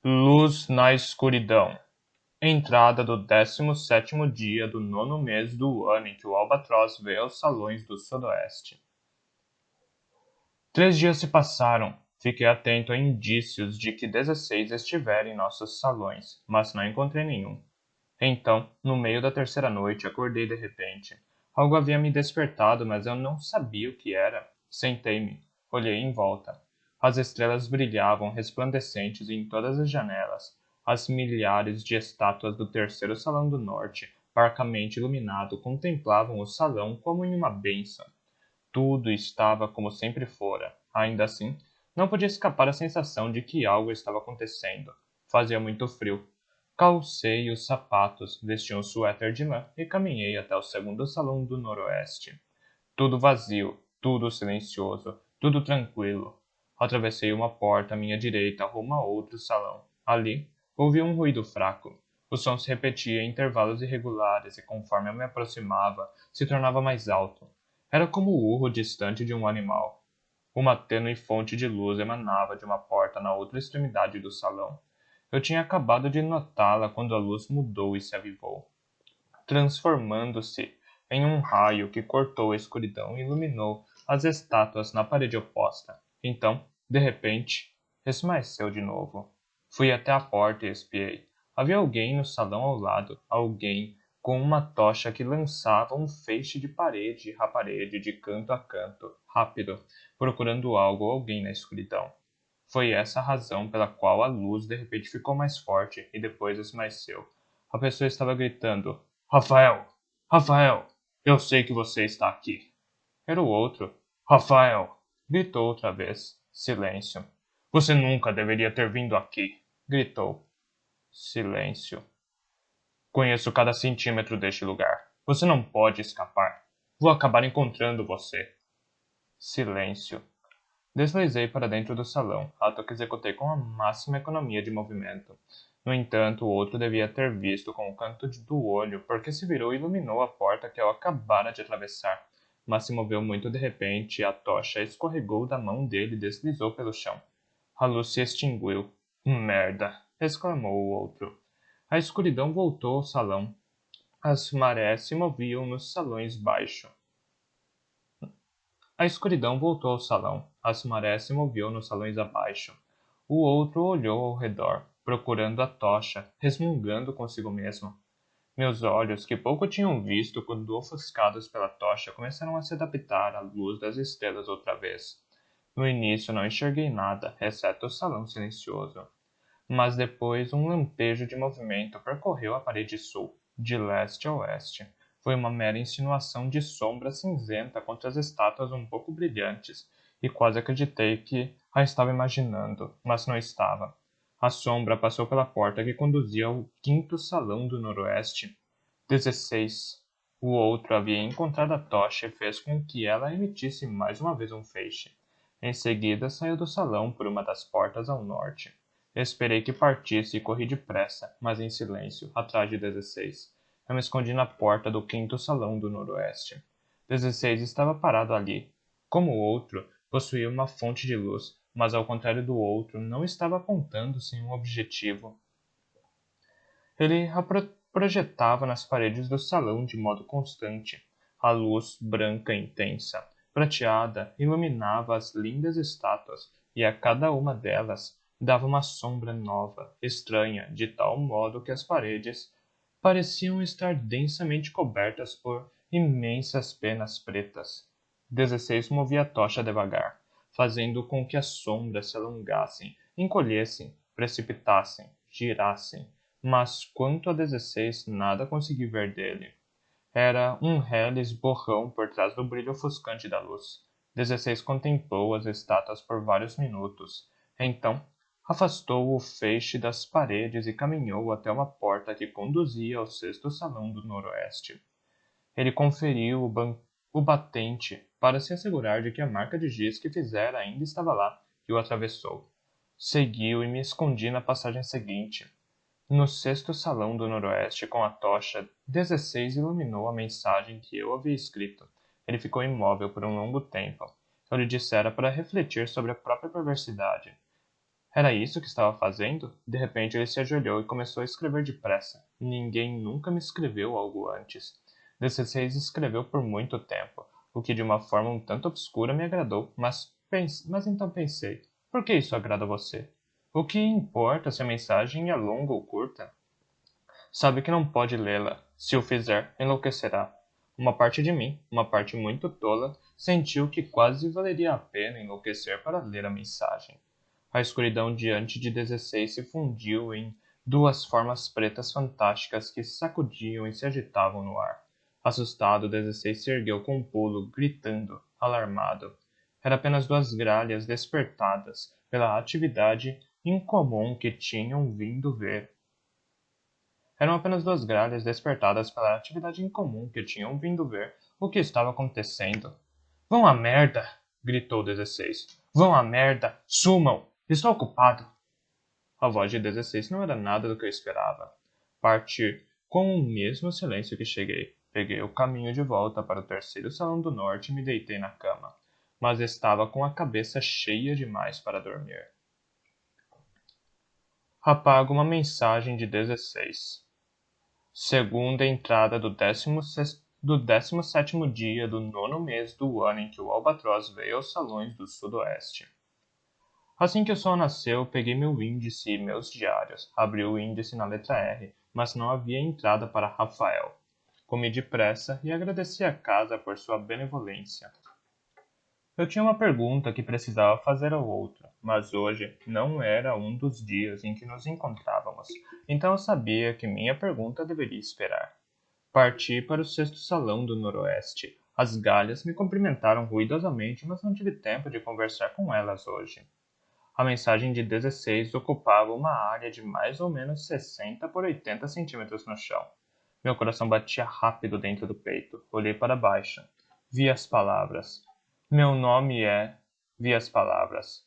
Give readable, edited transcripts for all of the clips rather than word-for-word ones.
Luz na escuridão. Entrada do 17º dia do 9º mês do ano em que o albatroz veio aos salões do sudoeste. 3 dias se passaram. Fiquei atento a indícios de que 16 estivera em nossos salões, mas não encontrei nenhum. Então, no meio da terceira noite, acordei de repente. Algo havia me despertado, mas eu não sabia o que era. Sentei-me, olhei em volta. As estrelas brilhavam resplandecentes em todas as janelas. As milhares de estátuas do terceiro salão do norte, parcamente iluminado, contemplavam o salão como em uma bênção. Tudo estava como sempre fora. Ainda assim, não podia escapar a sensação de que algo estava acontecendo. Fazia muito frio. Calcei os sapatos, vesti um suéter de lã e caminhei até o segundo salão do noroeste. Tudo vazio, tudo silencioso, tudo tranquilo. Atravessei uma porta à minha direita rumo a outro salão. Ali, ouvi um ruído fraco. O som se repetia em intervalos irregulares e, conforme eu me aproximava, se tornava mais alto. Era como o urro distante de um animal. Uma tênue fonte de luz emanava de uma porta na outra extremidade do salão. Eu tinha acabado de notá-la quando a luz mudou e se avivou, transformando-se em um raio que cortou a escuridão e iluminou as estátuas na parede oposta. Então, de repente, esmaeceu de novo. Fui até a porta e espiei. Havia alguém no salão ao lado, alguém com uma tocha que lançava um feixe de parede a parede, de canto a canto, rápido, procurando algo ou alguém na escuridão. Foi essa a razão pela qual a luz de repente ficou mais forte e depois esmaeceu. A pessoa estava gritando: Rafael! Rafael! Eu sei que você está aqui. Era o outro. Rafael! Gritou outra vez. Silêncio. Você nunca deveria ter vindo aqui. Gritou. Silêncio. Conheço cada centímetro deste lugar. Você não pode escapar. Vou acabar encontrando você. Silêncio. Deslizei para dentro do salão, ato que executei com a máxima economia de movimento. No entanto, o outro devia ter visto com o canto do olho, porque se virou e iluminou a porta que eu acabara de atravessar. Mas se moveu muito de repente e a tocha escorregou da mão dele e deslizou pelo chão. A luz se extinguiu. Merda! Exclamou o outro. A escuridão voltou ao salão. As marés se moviam nos salões baixo. A escuridão voltou ao salão. As marés se moviam nos salões abaixo. O outro olhou ao redor, procurando a tocha, resmungando consigo mesmo. Meus olhos, que pouco tinham visto quando ofuscados pela tocha, começaram a se adaptar à luz das estrelas outra vez. No início não enxerguei nada, exceto o salão silencioso. Mas depois um lampejo de movimento percorreu a parede sul, de leste a oeste. Foi uma mera insinuação de sombra cinzenta contra as estátuas um pouco brilhantes, e quase acreditei que a estava imaginando, mas não estava. A sombra passou pela porta que conduzia ao quinto salão do noroeste. 16. O outro havia encontrado a tocha e fez com que ela emitisse mais uma vez um feixe. Em seguida saiu do salão por uma das portas ao norte. Esperei que partisse e corri depressa, mas em silêncio, atrás de 16. Eu me escondi na porta do quinto salão do noroeste. 16 estava parado ali. Como o outro, possuía uma fonte de luz, mas ao contrário do outro, não estava apontando sem um objetivo. Ele a projetava nas paredes do salão de modo constante. A luz branca intensa, prateada, iluminava as lindas estátuas, e a cada uma delas dava uma sombra nova, estranha, de tal modo que as paredes pareciam estar densamente cobertas por imensas penas pretas. 16 movia a tocha devagar, fazendo com que as sombras se alongassem, encolhessem, precipitassem, girassem, mas quanto a 16 nada consegui ver dele. Era um reles borrão por trás do brilho ofuscante da luz. 16 contemplou as estátuas por vários minutos. Então, afastou o feixe das paredes e caminhou até uma porta que conduzia ao sexto salão do noroeste. Ele conferiu o batente para se assegurar de que a marca de giz que fizera ainda estava lá e o atravessou. Seguiu e me escondi na passagem seguinte. No sexto salão do noroeste, com a tocha, 16 iluminou a mensagem que eu havia escrito. Ele ficou imóvel por um longo tempo. Eu lhe dissera para refletir sobre a própria perversidade. Era isso que estava fazendo? De repente ele se ajoelhou e começou a escrever depressa. Ninguém nunca me escreveu algo antes. 16 escreveu por muito tempo, o que de uma forma um tanto obscura me agradou, mas então pensei, por que isso agrada a você? O que importa se a mensagem é longa ou curta? Sabe que não pode lê-la. Se o fizer, enlouquecerá. Uma parte de mim, uma parte muito tola, sentiu que quase valeria a pena enlouquecer para ler a mensagem. A escuridão diante de 16 se fundiu em duas formas pretas fantásticas que se sacudiam e se agitavam no ar. Assustado, 16 se ergueu com um pulo, gritando, alarmado. Era apenas duas gralhas despertadas pela atividade incomum que tinham vindo ver. Eram apenas duas gralhas despertadas pela atividade incomum que tinham vindo ver o que estava acontecendo. Vão à merda! Gritou 16. Vão à merda! Sumam! Estou ocupado! A voz de 16 não era nada do que eu esperava. Parti com o mesmo silêncio que cheguei. Peguei o caminho de volta para o terceiro salão do norte e me deitei na cama. Mas estava com a cabeça cheia demais para dormir. Apago uma mensagem de 16. Segunda entrada do 17º dia do 9º mês do ano em que o albatroz veio aos salões do sudoeste. Assim que o sol nasceu, peguei meu índice e meus diários. Abri o índice na letra R, mas não havia entrada para Rafael. Comi depressa e agradeci a casa por sua benevolência. Eu tinha uma pergunta que precisava fazer ao outro, mas hoje não era um dos dias em que nos encontrávamos, então eu sabia que minha pergunta deveria esperar. Parti para o sexto salão do noroeste. As galhas me cumprimentaram ruidosamente, mas não tive tempo de conversar com elas hoje. A mensagem de 16 ocupava uma área de mais ou menos 60 por 80 centímetros no chão. Meu coração batia rápido dentro do peito. Olhei para baixo. Vi as palavras. Meu nome é... Vi as palavras.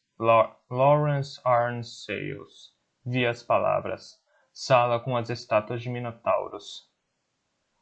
Lawrence Arns Sales. Vi as palavras. Sala com as estátuas de minotauros.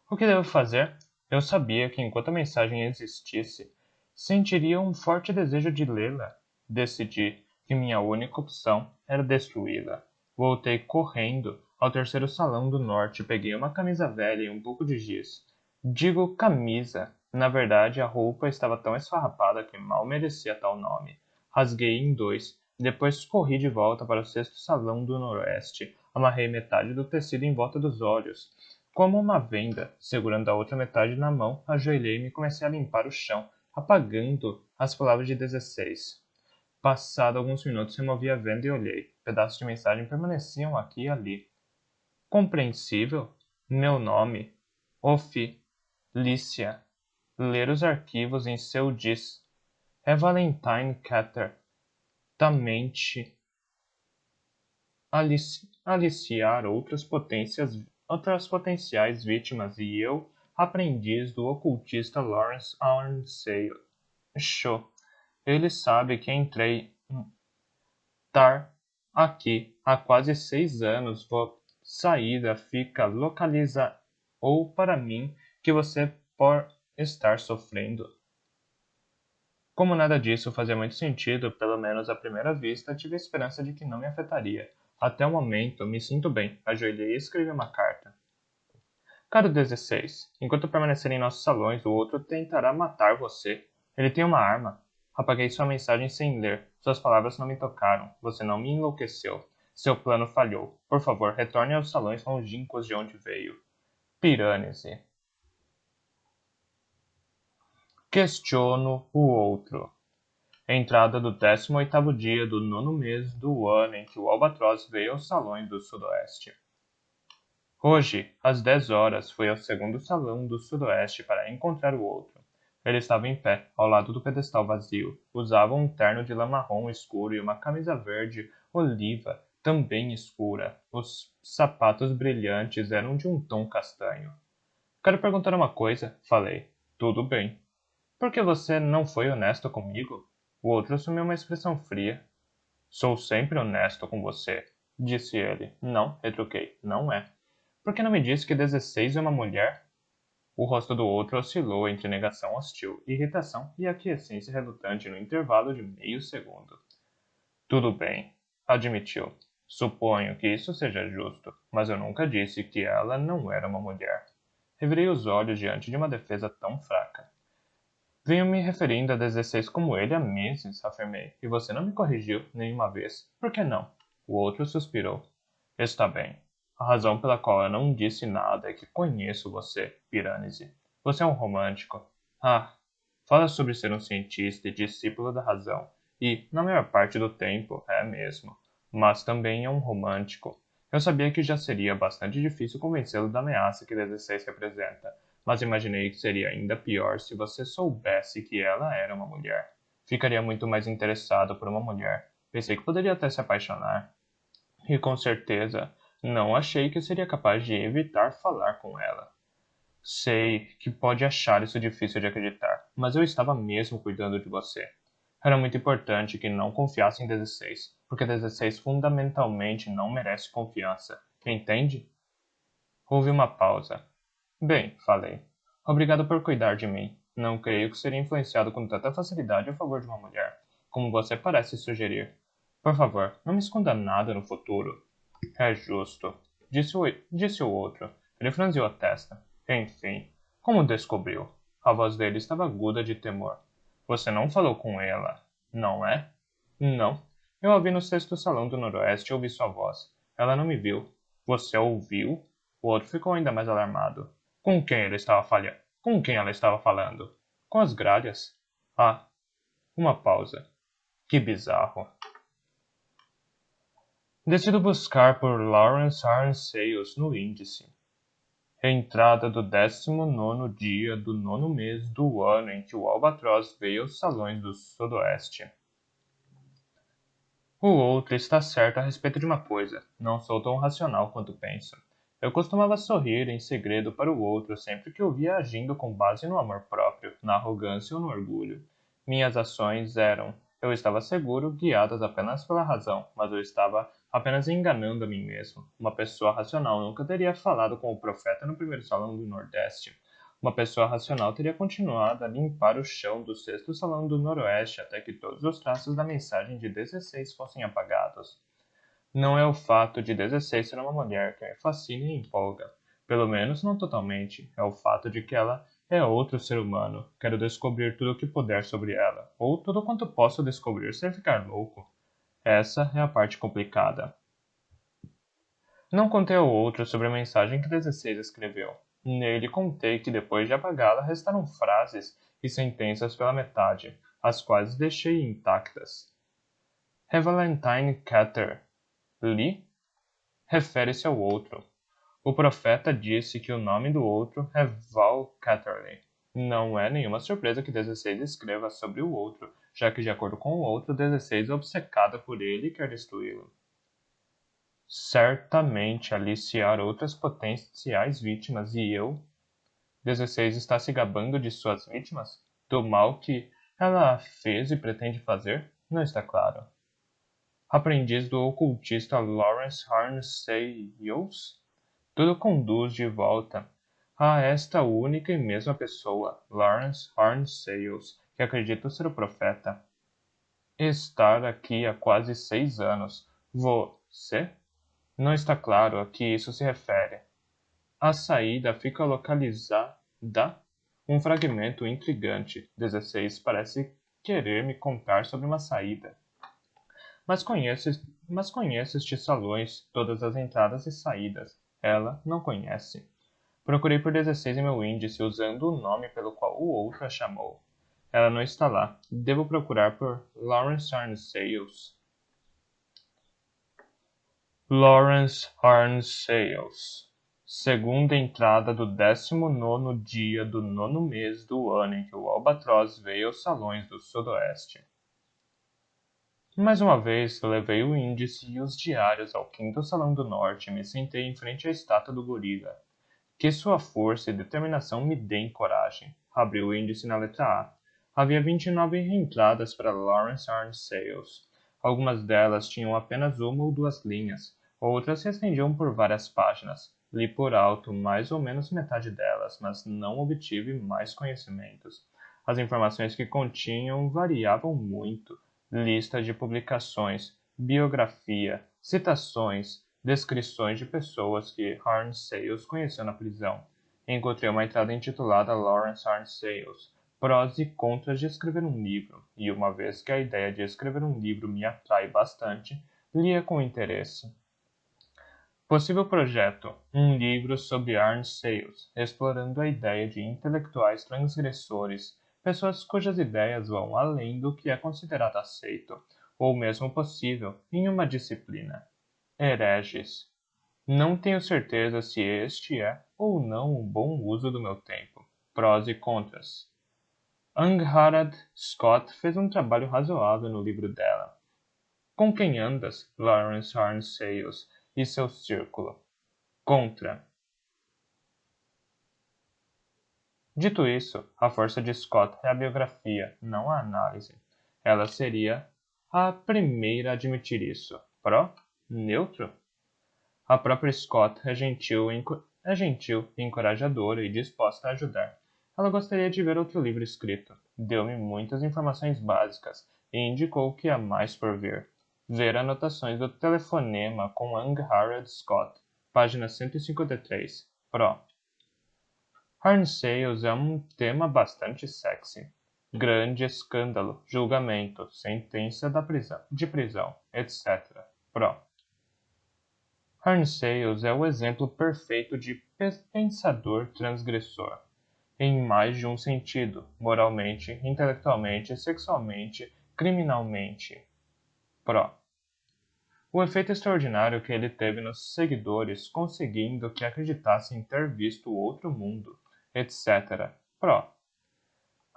O que devo fazer? Eu sabia que enquanto a mensagem existisse, sentiria um forte desejo de lê-la. Decidi que minha única opção era destruí-la. Voltei correndo ao terceiro salão do norte e peguei uma camisa velha e um pouco de giz. Digo camisa. Na verdade, a roupa estava tão esfarrapada que mal merecia tal nome. Rasguei em dois. Depois corri de volta para o sexto salão do noroeste. Amarrei metade do tecido em volta dos olhos. Como uma venda, segurando a outra metade na mão, ajoelhei-me e comecei a limpar o chão, apagando as palavras de 16. Passado alguns minutos, removi a venda e olhei. Pedaços de mensagem permaneciam aqui e ali. Compreensível? Meu nome? Ofi. Lícia. Ler os arquivos em seu diz. É Valentine Catter. Tamente. Aliciar outras potenciais vítimas e eu, aprendiz do ocultista Lawrence Arnsale. Show. Ele sabe que entrei tar aqui há quase 6 anos. Saída fica localiza ou para mim que você por estar sofrendo. Como nada disso fazia muito sentido, pelo menos à primeira vista, tive a esperança de que não me afetaria. Até o momento, me sinto bem. Ajoelhei e escrevi uma carta. Caro 16, enquanto permanecer em nossos salões, o outro tentará matar você. Ele tem uma arma. Apaguei sua mensagem sem ler. Suas palavras não me tocaram. Você não me enlouqueceu. Seu plano falhou. Por favor, retorne aos salões longínquos de onde veio. Pirânice. Questiono o outro. Entrada do 18º dia do 9º mês do ano em que o albatroz veio aos salões do sudoeste. Hoje, às 10 horas, fui ao segundo salão do sudoeste para encontrar o outro. Ele estava em pé, ao lado do pedestal vazio. Usava um terno de lã marrom escuro e uma camisa verde oliva, também escura. Os sapatos brilhantes eram de um tom castanho. Quero perguntar uma coisa, falei. Tudo bem. Por que você não foi honesto comigo? O outro assumiu uma expressão fria. Sou sempre honesto com você, disse ele. Não, retruquei. Não é. Por que não me disse que 16 é uma mulher? O rosto do outro oscilou entre negação hostil, irritação e aquiescência relutante no intervalo de meio segundo. Tudo bem. Admitiu. Suponho que isso seja justo, mas eu nunca disse que ela não era uma mulher. Revirei os olhos diante de uma defesa tão fraca. Venho me referindo a 16 como ele há meses, afirmei, e você não me corrigiu nenhuma vez. Por que não? O outro suspirou. Está bem. A razão pela qual eu não disse nada é que conheço você, Piranesi. Você é um romântico. Ah, fala sobre ser um cientista e discípulo da razão, e, na maior parte do tempo, é mesmo. Mas também é um romântico. Eu sabia que já seria bastante difícil convencê-lo da ameaça que 16 representa, mas imaginei que seria ainda pior se você soubesse que ela era uma mulher. Ficaria muito mais interessado por uma mulher. Pensei que poderia até se apaixonar. E com certeza, não achei que seria capaz de evitar falar com ela. Sei que pode achar isso difícil de acreditar, mas eu estava mesmo cuidando de você. Era muito importante que não confiasse em 16, porque 16 fundamentalmente não merece confiança. Entende? Houve uma pausa. Bem, falei. Obrigado por cuidar de mim. Não creio que seria influenciado com tanta facilidade a favor de uma mulher, como você parece sugerir. Por favor, não me esconda nada no futuro. É justo, disse o outro. Ele franziu a testa. Enfim, como descobriu? A voz dele estava aguda de temor. Você não falou com ela, não é? Não. Eu a vi no sexto salão do Noroeste e ouvi sua voz. Ela não me viu. Você a ouviu? O outro ficou ainda mais alarmado. Com quem ele estava falhando? Com quem ela estava falando? Com as gralhas. Ah, uma pausa. Que bizarro. Decido buscar por Lawrence Arns Sales no índice. Entrada do 19º dia do 9º mês do ano em que o albatroz veio aos salões do sudoeste. O outro está certo a respeito de uma coisa. Não sou tão racional quanto penso. Eu costumava sorrir em segredo para o outro sempre que o via agindo com base no amor próprio, na arrogância ou no orgulho. Minhas ações eram, eu estava seguro, guiadas apenas pela razão, mas eu estava apenas enganando a mim mesmo. Uma pessoa racional nunca teria falado com o profeta no primeiro salão do Nordeste. Uma pessoa racional teria continuado a limpar o chão do sexto salão do Noroeste até que todos os traços da mensagem de 16 fossem apagados. Não é o fato de 16 ser uma mulher que me fascina e empolga. Pelo menos não totalmente. É o fato de que ela é outro ser humano. Quero descobrir tudo o que puder sobre ela. Ou tudo quanto posso descobrir sem ficar louco. Essa é a parte complicada. Não contei ao outro sobre a mensagem que 16 escreveu. Nele contei que depois de apagá-la restaram frases e sentenças pela metade, as quais deixei intactas. Valentine Cater Lee refere-se ao outro. O profeta disse que o nome do outro é Val Catterley. Não é nenhuma surpresa que 16 escreva sobre o outro, já que, de acordo com o outro, 16 é obcecada por ele e quer destruí-lo. Certamente aliciar outras potenciais vítimas e eu. 16 está se gabando de suas vítimas? Do mal que ela fez e pretende fazer? Não está claro. Aprendiz do ocultista Lawrence Harnes Sales? Tudo conduz de volta a esta única e mesma pessoa, Lawrence Harnes Sales, que acredito ser o profeta. Estar aqui há quase 6 anos. Você? Não está claro a que isso se refere. A saída fica localizada. Um fragmento intrigante. 16 parece querer me contar sobre uma saída. Mas conheço estes salões, todas as entradas e saídas. Ela não conhece. Procurei por 16 em meu índice, usando o nome pelo qual o outro a chamou. Ela não está lá. Devo procurar por Lawrence Arns Sales. Lawrence Arns Sales. Segunda entrada do 19º dia do 9º mês do ano em que o albatroz veio aos salões do sudoeste. Mais uma vez, levei o índice e os diários ao quinto salão do norte e me sentei em frente à estátua do gorila. Que sua força e determinação me deem coragem. Abri o índice na letra A. Havia 29 entradas para Lawrence Arns Sales. Algumas delas tinham apenas uma ou duas linhas. Outras se estendiam por várias páginas. Li por alto mais ou menos metade delas, mas não obtive mais conhecimentos. As informações que continham variavam muito. Lista de publicações, biografia, citações, descrições de pessoas que Harn Sayles conheceu na prisão. Encontrei uma entrada intitulada Lawrence Harn Sayles, prós e contras de escrever um livro, e uma vez que a ideia de escrever um livro me atrai bastante, lia com interesse. Possível projeto: um livro sobre Arne Sayles, explorando a ideia de intelectuais transgressores, pessoas cujas ideias vão além do que é considerado aceito, ou mesmo possível, em uma disciplina. Hereges. Não tenho certeza se este é ou não um bom uso do meu tempo. Prós e contras. Angharad Scott fez um trabalho razoável no livro dela. Com quem andas, Lawrence Arne Sayles, e seu círculo? Contra. Dito isso, a força de Scott é a biografia, não a análise. Ela seria a primeira a admitir isso. Pró? Neutro? A própria Scott é gentil, encorajadora e disposta a ajudar. Ela gostaria de ver outro livro escrito. Deu-me muitas informações básicas e indicou que há mais por vir. Ver anotações do telefonema com Angharad Scott, página 153. Pró. Harn Sayles é um tema bastante sexy. Grande escândalo, julgamento, sentença de prisão, etc. Pró. Harn Sayles é o exemplo perfeito de pensador transgressor, em mais de um sentido, moralmente, intelectualmente, sexualmente, criminalmente. Pró. O efeito extraordinário que ele teve nos seguidores, conseguindo que acreditassem ter visto outro mundo, etc. Pró.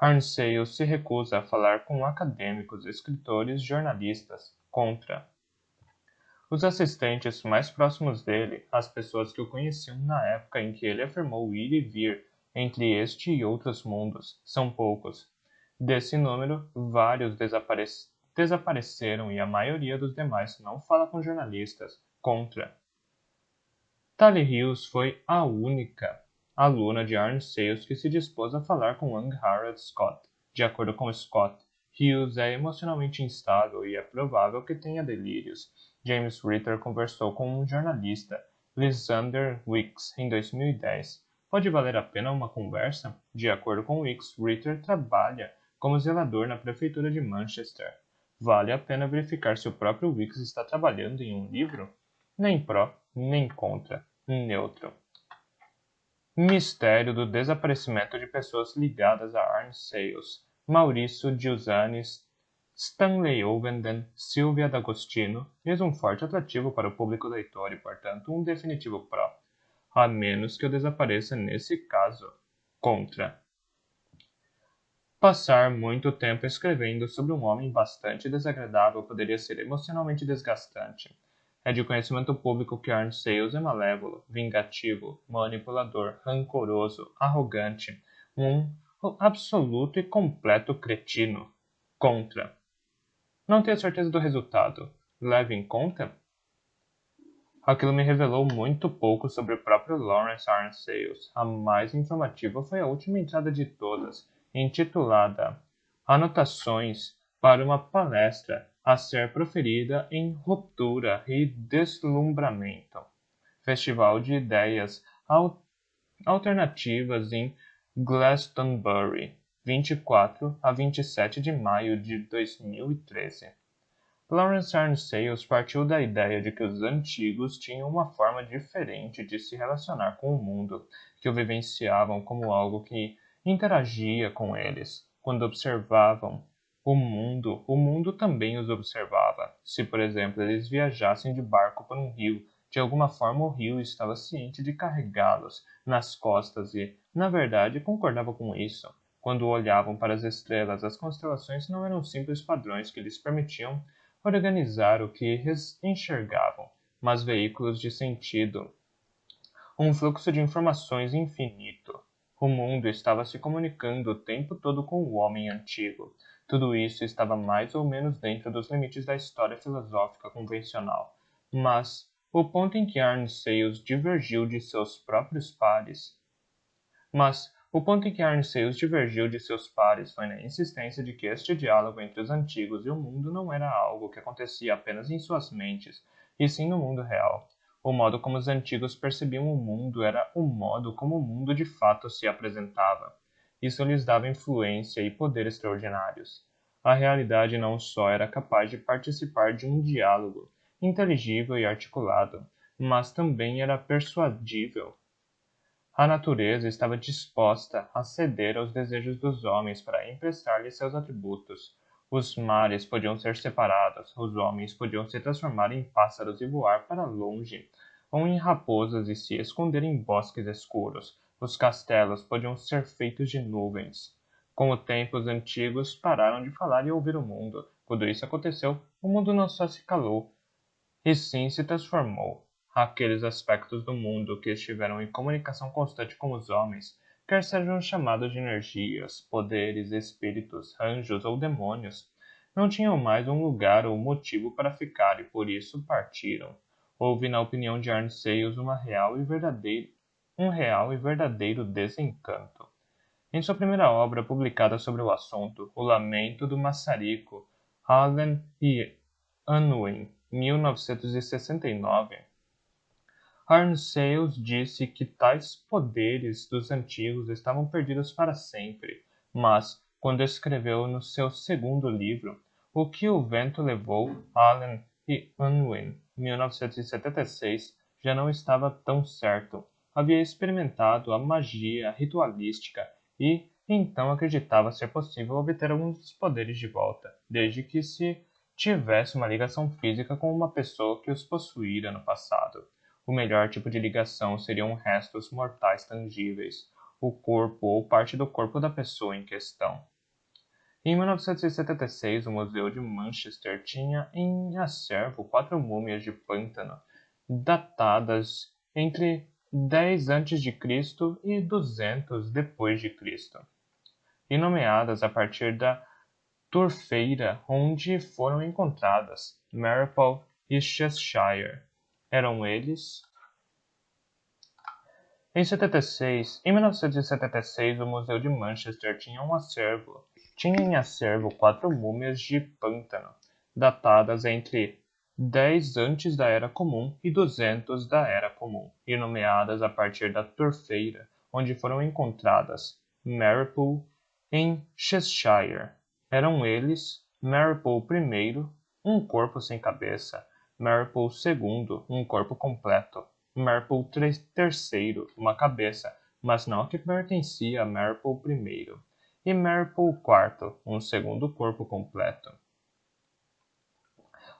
Harn Sayles se recusa a falar com acadêmicos, escritores, jornalistas. Contra. Os assistentes mais próximos dele, as pessoas que o conheciam na época em que ele afirmou ir e vir entre este e outros mundos, são poucos. Desse número, vários desapareceram e a maioria dos demais não fala com jornalistas. Contra. Tally Hughes foi a única aluna de Arne Sayles que se dispôs a falar com Angharad Scott. De acordo com Scott, Hughes é emocionalmente instável e é provável que tenha delírios. James Ritter conversou com um jornalista, Lysander Weeks, em 2010. Pode valer a pena uma conversa? De acordo com Weeks, Ritter trabalha como zelador na prefeitura de Manchester. Vale a pena verificar se o próprio Weeks está trabalhando em um livro? Nem pró, nem contra. Neutro. Mistério do desaparecimento de pessoas ligadas a Arne Sayles. Maurício Giussani, Stanley Ovenden, Silvia D'Agostino, eis um forte atrativo para o público leitor e, portanto, um definitivo pró. A menos que eu desapareça nesse caso. Contra. Passar muito tempo escrevendo sobre um homem bastante desagradável poderia ser emocionalmente desgastante. É de conhecimento público que Arne Sayles é malévolo, vingativo, manipulador, rancoroso, arrogante, um absoluto e completo cretino. Contra. Não tenho certeza do resultado. Leve em conta? Aquilo me revelou muito pouco sobre o próprio Lawrence Arne Sayles. A mais informativa foi a última entrada de todas, intitulada Anotações para uma palestra a ser proferida em Ruptura e Deslumbramento, Festival de Ideias Alternativas em Glastonbury, 24 a 27 de maio de 2013. Lawrence Arne Sayles partiu da ideia de que os antigos tinham uma forma diferente de se relacionar com o mundo, que o vivenciavam como algo que interagia com eles. Quando observavam o mundo também os observava. Se, por exemplo, eles viajassem de barco por um rio, de alguma forma o rio estava ciente de carregá-los nas costas e, na verdade, concordava com isso. Quando olhavam para as estrelas, as constelações não eram simples padrões que lhes permitiam organizar o que enxergavam, mas veículos de sentido, um fluxo de informações infinito. O mundo estava se comunicando o tempo todo com o homem antigo. Tudo isso estava mais ou menos dentro dos limites da história filosófica convencional. Mas o ponto em que Arne Sayles divergiu de seus próprios pares. Mas O ponto em que Arceus divergiu de seus pares foi na insistência de que este diálogo entre os antigos e o mundo não era algo que acontecia apenas em suas mentes, e sim no mundo real. O modo como os antigos percebiam o mundo era o modo como o mundo de fato se apresentava. Isso lhes dava influência e poder extraordinários. A realidade não só era capaz de participar de um diálogo, inteligível e articulado, mas também era persuadível. A natureza estava disposta a ceder aos desejos dos homens para emprestar-lhe seus atributos. Os mares podiam ser separados, os homens podiam se transformar em pássaros e voar para longe, ou em raposas e se esconder em bosques escuros. Os castelos podiam ser feitos de nuvens. Com o tempo, os antigos pararam de falar e ouvir o mundo. Quando isso aconteceu, o mundo não só se calou, e sim se transformou. Aqueles aspectos do mundo que estiveram em comunicação constante com os homens, quer sejam chamados de energias, poderes, espíritos, anjos ou demônios, não tinham mais um lugar ou motivo para ficar e por isso partiram. Houve, na opinião de Arnceius, um real e verdadeiro desencanto. Em sua primeira obra publicada sobre o assunto, O Lamento do Massarico, Allen e Unwin, 1969, Arnceius disse que tais poderes dos antigos estavam perdidos para sempre, mas, quando escreveu no seu segundo livro, O que o Vento Levou, Allen e Unwin, 1976, já não estava tão certo. Havia experimentado a magia ritualística e, então, acreditava ser possível obter alguns dos poderes de volta, desde que se tivesse uma ligação física com uma pessoa que os possuíra no passado. O melhor tipo de ligação seriam restos mortais tangíveis, o corpo ou parte do corpo da pessoa em questão. Em 1976, o Museu de Manchester tinha em acervo 4 múmias de pântano, datadas entre 10 a.C. e 200 depois de Cristo, e nomeadas a partir da turfeira onde foram encontradas, Marple e Cheshire. Eram eles. Em 1976, o Museu de Manchester tinha em acervo 4 múmias de pântano, datadas entre 10 antes da Era Comum e 200 da Era Comum, e nomeadas a partir da turfeira onde foram encontradas, Marple, em Cheshire. Eram eles Marple I, um corpo sem cabeça, Marple II, um corpo completo, Marple III, uma cabeça, mas não que pertencia a Marple I, e Marple IV, um segundo corpo completo.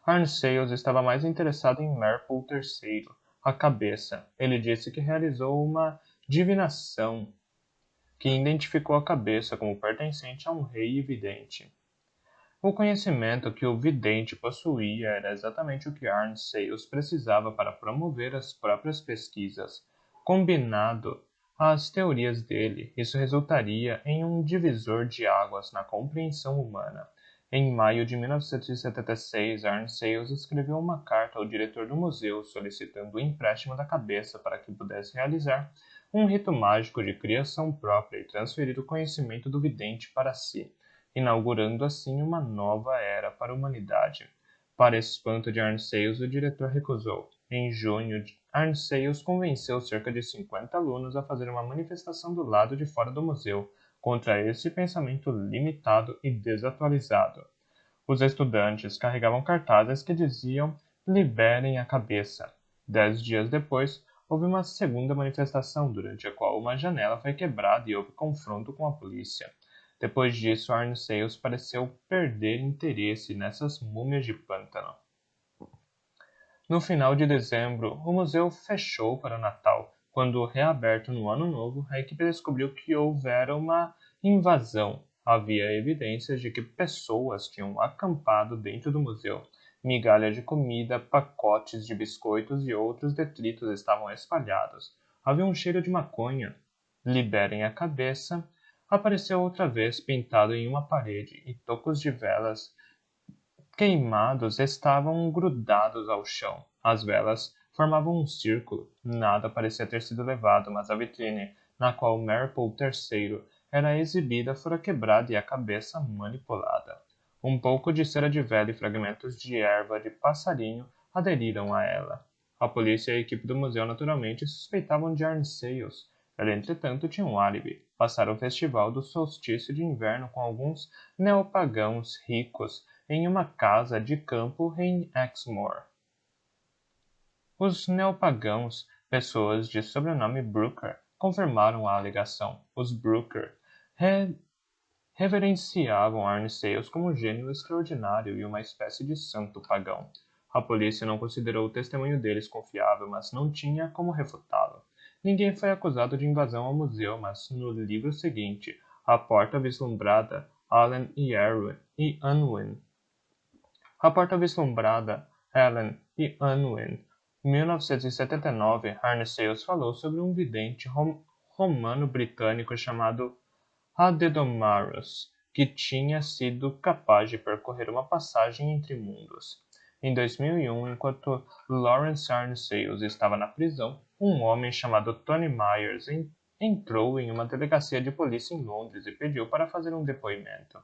Arnceius estava mais interessado em Marple III, a cabeça. Ele disse que realizou uma divinação que identificou a cabeça como pertencente a um rei vidente. O conhecimento que o vidente possuía era exatamente o que Arnceius precisava para promover as próprias pesquisas. Combinado às teorias dele, isso resultaria em um divisor de águas na compreensão humana. Em maio de 1976, Arnceius escreveu uma carta ao diretor do museu solicitando o empréstimo da cabeça para que pudesse realizar um rito mágico de criação própria e transferir o conhecimento do vidente para si, inaugurando assim uma nova era para a humanidade. Para espanto de Arnceius, o diretor recusou. Em junho, Arnceius convenceu cerca de 50 alunos a fazer uma manifestação do lado de fora do museu contra esse pensamento limitado e desatualizado. Os estudantes carregavam cartazes que diziam "Liberem a cabeça". 10 dias depois, houve uma segunda manifestação, durante a qual uma janela foi quebrada e houve confronto com a polícia. Depois disso, Arnceius pareceu perder interesse nessas múmias de pântano. No final de dezembro, o museu fechou para o Natal. Quando reaberto no Ano Novo, a equipe descobriu que houvera uma invasão. Havia evidências de que pessoas tinham acampado dentro do museu. Migalhas de comida, pacotes de biscoitos e outros detritos estavam espalhados. Havia um cheiro de maconha. Liberem a cabeça apareceu outra vez pintado em uma parede, e tocos de velas queimados estavam grudados ao chão. As velas formavam um círculo. Nada parecia ter sido levado, mas a vitrine na qual Marple III era exibida fora quebrada e a cabeça manipulada. Um pouco de cera de vela e fragmentos de erva de passarinho aderiram a ela. A polícia e a equipe do museu naturalmente suspeitavam de Arnseios. Ela, entretanto, tinha um álibi: passar o festival do solstício de inverno com alguns neopagãos ricos em uma casa de campo em Exmoor. Os neopagãos, pessoas de sobrenome Brooker, confirmaram a alegação. Os Brooker reverenciavam Arnseios como um gênio extraordinário e uma espécie de santo pagão. A polícia não considerou o testemunho deles confiável, mas não tinha como refutá-lo. Ninguém foi acusado de invasão ao museu, mas no livro seguinte, A Porta Vislumbrada, Allen e Unwin. A Porta Vislumbrada, Allen e Unwin. Em 1979, Arnseios falou sobre um vidente romano-britânico chamado Adedomarus, que tinha sido capaz de percorrer uma passagem entre mundos. Em 2001, enquanto Lawrence Arnseios estava na prisão, um homem chamado Tony Myers entrou em uma delegacia de polícia em Londres e pediu para fazer um depoimento.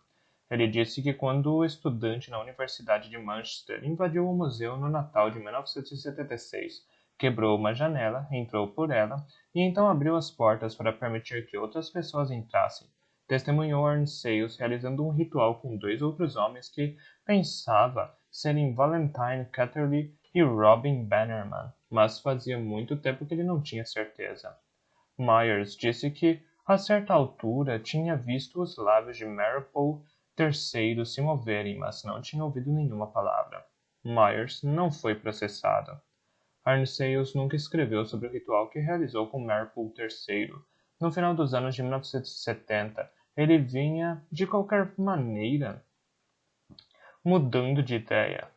Ele disse que quando o estudante na Universidade de Manchester invadiu o museu no Natal de 1976, quebrou uma janela, entrou por ela e então abriu as portas para permitir que outras pessoas entrassem. Testemunhou Arnseios realizando um ritual com dois outros homens que pensava serem Valentine Catterley e Robin Bannerman, mas fazia muito tempo que ele não tinha certeza. Myers disse que, a certa altura, tinha visto os lábios de Marple III se moverem, mas não tinha ouvido nenhuma palavra. Myers não foi processado. Arnseios nunca escreveu sobre o ritual que realizou com Marple III. No final dos anos de 1970, ele vinha, de qualquer maneira, mudando de ideia.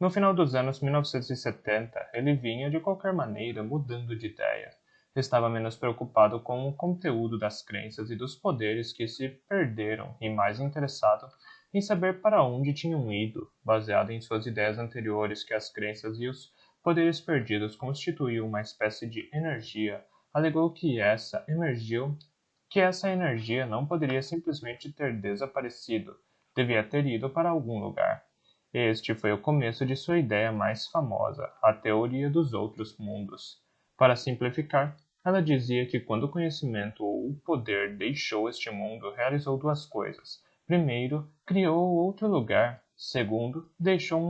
No final dos anos 1970, ele vinha, de qualquer maneira, mudando de ideia. Estava menos preocupado com o conteúdo das crenças e dos poderes que se perderam e mais interessado em saber para onde tinham ido, baseado em suas ideias anteriores que as crenças e os poderes perdidos constituíam uma espécie de energia. Alegou que essa energia não poderia simplesmente ter desaparecido, devia ter ido para algum lugar. Este foi o começo de sua ideia mais famosa, a teoria dos outros mundos. Para simplificar, ela dizia que quando o conhecimento ou o poder deixou este mundo, realizou duas coisas. Primeiro, criou outro lugar. Segundo, deixou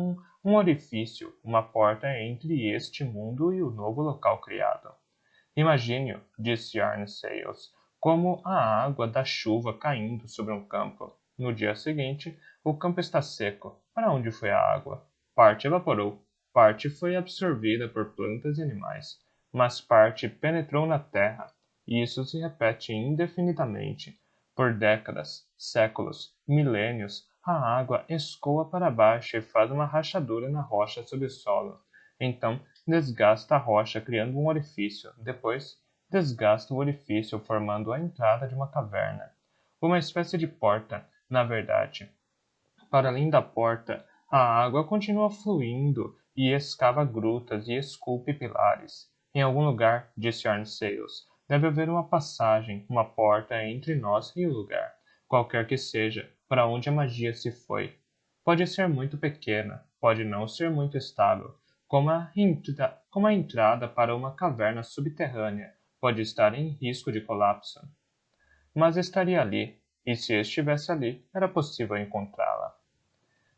um orifício, uma porta entre este mundo e o novo local criado. Imagine-o, disse Arnseios, como a água da chuva caindo sobre um campo. No dia seguinte, o campo está seco. Para onde foi a água? Parte evaporou, parte foi absorvida por plantas e animais, mas parte penetrou na terra. E isso se repete indefinidamente. Por décadas, séculos, milênios, a água escoa para baixo e faz uma rachadura na rocha sob o solo. Então, desgasta a rocha criando um orifício. Depois, desgasta o orifício formando a entrada de uma caverna. Uma espécie de porta, na verdade. Para além da porta, a água continua fluindo e escava grutas e esculpe pilares. Em algum lugar, disse Arnseios, deve haver uma passagem, uma porta entre nós e o lugar, qualquer que seja, para onde a magia se foi. Pode ser muito pequena, pode não ser muito estável, como a entrada para uma caverna subterrânea, pode estar em risco de colapso. Mas estaria ali, e se estivesse ali, era possível encontrá-la.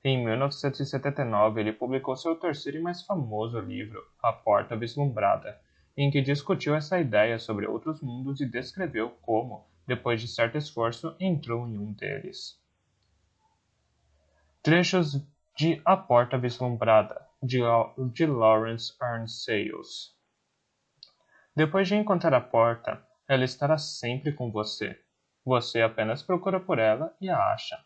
Em 1979, ele publicou seu terceiro e mais famoso livro, A Porta Vislumbrada, em que discutiu essa ideia sobre outros mundos e descreveu como, depois de certo esforço, entrou em um deles. Trechos de A Porta Vislumbrada, de Lawrence Arnseios. Depois de encontrar a porta, ela estará sempre com você. Você apenas procura por ela e a acha.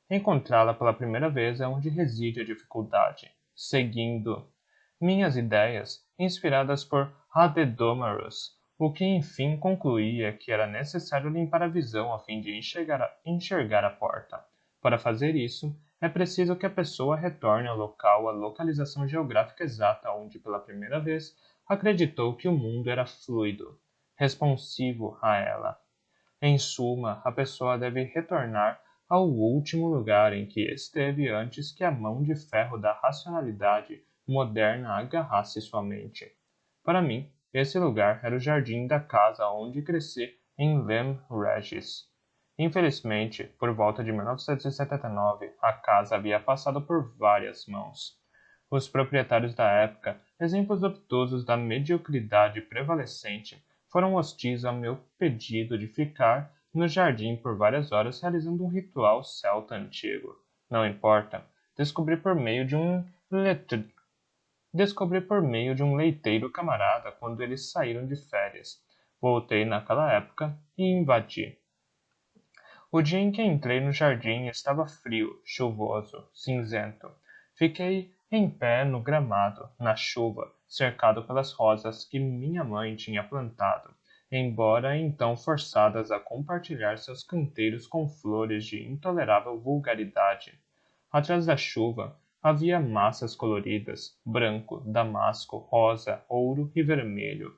Encontrá-la pela primeira vez é onde reside a dificuldade. Seguindo minhas ideias, inspiradas por Adedomarus, o que enfim concluía que era necessário limpar a visão a fim de enxergar a porta. Para fazer isso, é preciso que a pessoa retorne ao local a localização geográfica exata onde, pela primeira vez, acreditou que o mundo era fluido. responsivo a ela. Em suma, a pessoa deve retornar ao último lugar em que esteve antes que a mão de ferro da racionalidade moderna agarrasse sua mente. Para mim, esse lugar era o jardim da casa onde cresci em Lem Regis. Infelizmente, por volta de 1979, a casa havia passado por várias mãos. Os proprietários da época, exemplos obtusos da mediocridade prevalecente, foram hostis ao meu pedido de ficar no jardim por várias horas realizando um ritual celta antigo. Não importa, descobri por meio de um leiteiro camarada quando eles saíram de férias. Voltei naquela época e invadi. O dia em que entrei no jardim estava frio, chuvoso, cinzento. Fiquei em pé no gramado, na chuva, cercado pelas rosas que minha mãe tinha plantado, embora então forçadas a compartilhar seus canteiros com flores de intolerável vulgaridade. Atrás da chuva havia massas coloridas, branco, damasco, rosa, ouro e vermelho.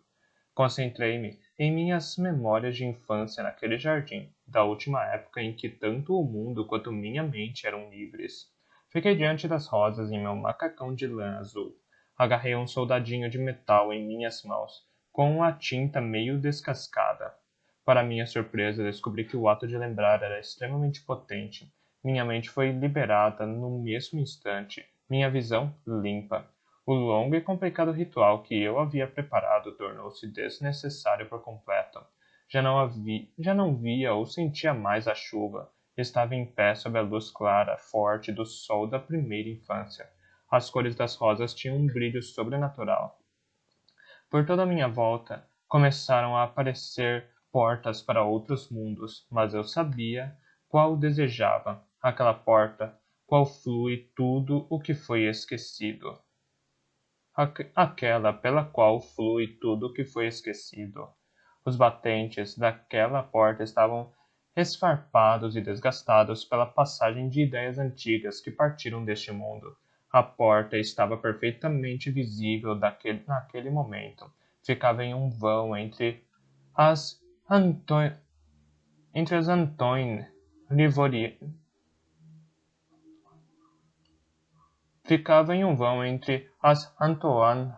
Concentrei-me em minhas memórias de infância naquele jardim, da última época em que tanto o mundo quanto minha mente eram livres. Fiquei diante das rosas em meu macacão de lã azul. Agarrei um soldadinho de metal em minhas mãos, com a tinta meio descascada. Para minha surpresa, descobri que o ato de lembrar era extremamente potente. Minha mente foi liberada no mesmo instante, minha visão limpa. O longo e complicado ritual que eu havia preparado tornou-se desnecessário por completo. Já não via ou sentia mais a chuva. Estava em pé sob a luz clara, forte do sol da primeira infância. As cores das rosas tinham um brilho sobrenatural. Por toda a minha volta, começaram a aparecer portas para outros mundos, mas eu sabia qual desejava. Aquela porta, qual flui tudo o que foi esquecido. Aquela pela qual flui tudo o que foi esquecido. Os batentes daquela porta estavam esfarpados e desgastados pela passagem de ideias antigas que partiram deste mundo. A porta estava perfeitamente visível naquele momento. Ficava em um vão as Antoine, entre as Antoine Rivoli, ficava em um vão entre as Antoine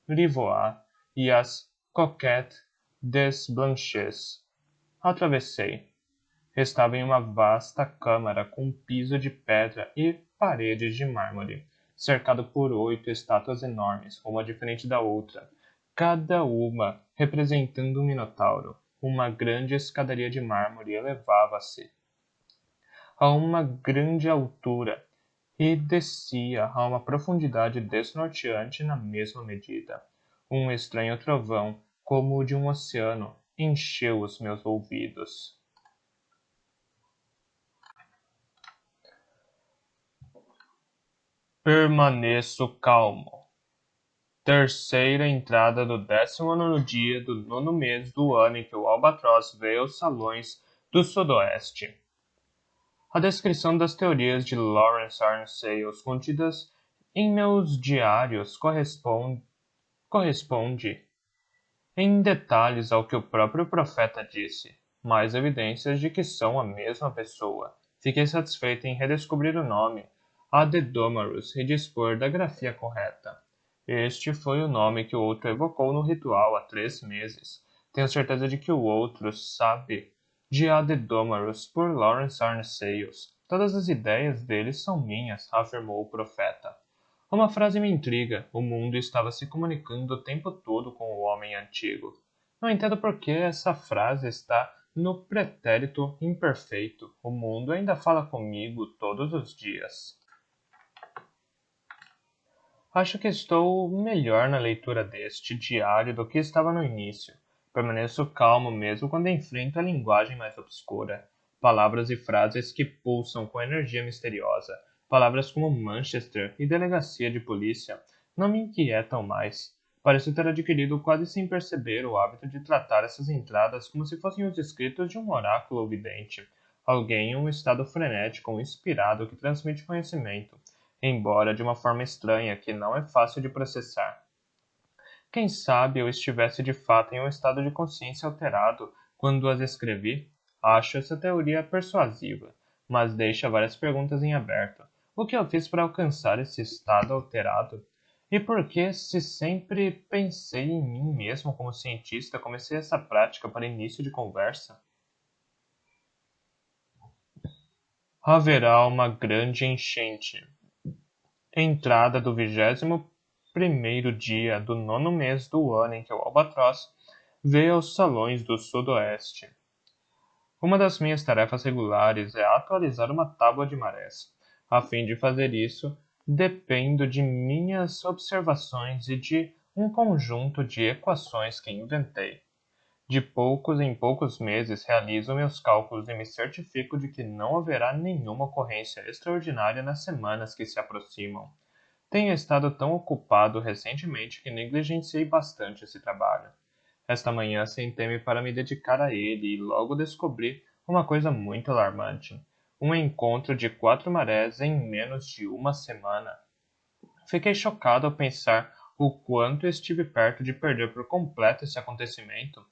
Rivoire e as Coquettes des Blanches. Atravessei. Estava em uma vasta câmara com um piso de pedra e paredes de mármore, cercado por 8 estátuas enormes, uma diferente da outra, cada uma representando um minotauro. Uma grande escadaria de mármore elevava-se a uma grande altura e descia a uma profundidade desnorteante na mesma medida. Um estranho trovão, como o de um oceano, encheu os meus ouvidos. Permaneço calmo. Terceira entrada do 19º dia do 9º mês do ano em que o albatroz veio aos salões do sudoeste. A descrição das teorias de Lawrence Arne Sales contidas em meus diários corresponde em detalhes ao que o próprio profeta disse, mais evidências de que são a mesma pessoa. Fiquei satisfeito em redescobrir o nome Adedomarus e dispor da grafia correta. Este foi o nome que o outro evocou no ritual há 3 meses. Tenho certeza de que o outro sabe de Adedomarus por Lawrence Arne Sales. Todas as ideias dele são minhas, afirmou o profeta. Uma frase me intriga. O mundo estava se comunicando o tempo todo com o homem antigo. Não entendo por que essa frase está no pretérito imperfeito. O mundo ainda fala comigo todos os dias. Acho que estou melhor na leitura deste diário do que estava no início. Permaneço calmo mesmo quando enfrento a linguagem mais obscura. Palavras e frases que pulsam com energia misteriosa. Palavras como Manchester e delegacia de polícia não me inquietam mais. Pareço ter adquirido quase sem perceber o hábito de tratar essas entradas como se fossem os escritos de um oráculo ou vidente. Alguém em um estado frenético ou inspirado que transmite conhecimento, embora de uma forma estranha que não é fácil de processar. Quem sabe eu estivesse de fato em um estado de consciência alterado quando as escrevi? Acho essa teoria persuasiva, mas deixa várias perguntas em aberto. O que eu fiz para alcançar esse estado alterado? E por que, se sempre pensei em mim mesmo como cientista, comecei essa prática para início de conversa? Haverá uma grande enchente. Entrada do 21º dia do 9º mês do ano em que o albatroz veio aos salões do sudoeste. Uma das minhas tarefas regulares é atualizar uma tábua de marés. A fim de fazer isso, dependo de minhas observações e de um conjunto de equações que inventei. De poucos em poucos meses realizo meus cálculos e me certifico de que não haverá nenhuma ocorrência extraordinária nas semanas que se aproximam. Tenho estado tão ocupado recentemente que negligenciei bastante esse trabalho. Esta manhã sentei-me para me dedicar a ele e logo descobri uma coisa muito alarmante. Um encontro de 4 marés em menos de uma semana. Fiquei chocado ao pensar o quanto estive perto de perder por completo esse acontecimento.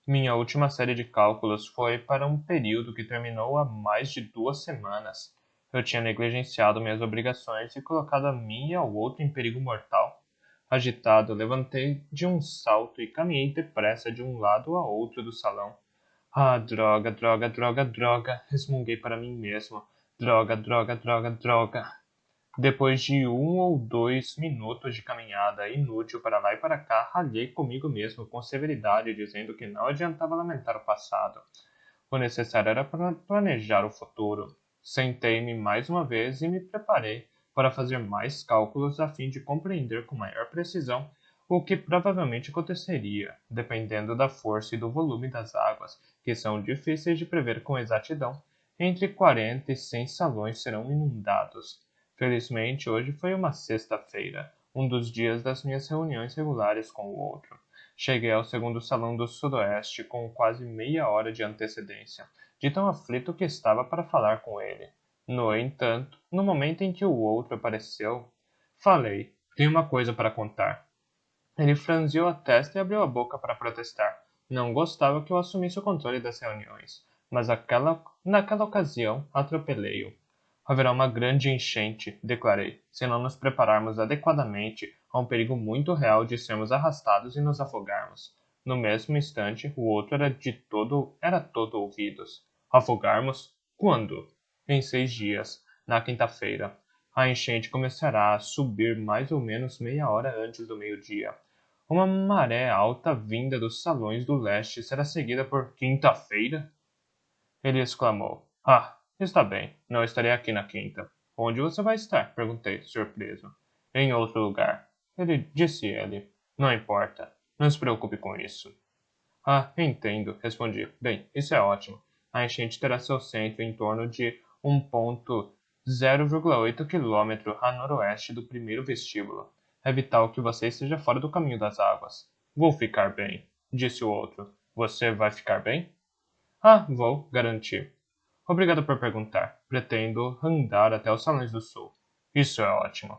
Minha última série de cálculos foi para um período que terminou há mais de 2 semanas. Eu tinha negligenciado minhas obrigações e colocado a mim e ao outro em perigo mortal. Agitado, levantei de um salto e caminhei depressa de um lado a outro do salão. Ah, droga, droga, droga, droga! Resmunguei para mim mesmo. Droga, droga, droga, droga! Depois de 1 ou 2 minutos de caminhada inútil para lá e para cá, ralhei comigo mesmo com severidade, dizendo que não adiantava lamentar o passado. O necessário era planejar o futuro. Sentei-me mais uma vez e me preparei para fazer mais cálculos a fim de compreender com maior precisão o que provavelmente aconteceria, dependendo da força e do volume das águas, que são difíceis de prever com exatidão. Entre 40 e 100 salões serão inundados. Felizmente, hoje foi uma sexta-feira, um dos dias das minhas reuniões regulares com o outro. Cheguei ao segundo salão do sudoeste com quase meia hora de antecedência, de tão aflito que estava para falar com ele. No entanto, no momento em que o outro apareceu, falei, tenho uma coisa para contar. Ele franziu a testa e abriu a boca para protestar. Não gostava que eu assumisse o controle das reuniões, mas naquela ocasião atropelei-o. Haverá uma grande enchente, declarei, se não nos prepararmos adequadamente a um perigo muito real de sermos arrastados e nos afogarmos. No mesmo instante, o outro era todo ouvidos. Afogarmos? Quando? Em 6 dias, na quinta-feira. A enchente começará a subir mais ou menos meia hora antes do meio-dia. Uma maré alta vinda dos salões do leste será seguida por quinta-feira? Ele exclamou. Ah, está bem, não estarei aqui na quinta. Onde você vai estar? Perguntei, surpreso. Em outro lugar. Disse ele. Não importa. Não se preocupe com isso. Ah, entendo, respondi. Bem, isso é ótimo. A enchente terá seu centro em torno de 1,0,8 km a noroeste do primeiro vestíbulo. É vital que você esteja fora do caminho das águas. Vou ficar bem, disse o outro. Você vai ficar bem? Ah, vou, garanti. Obrigado por perguntar. Pretendo andar até os salões do sul. Isso é ótimo.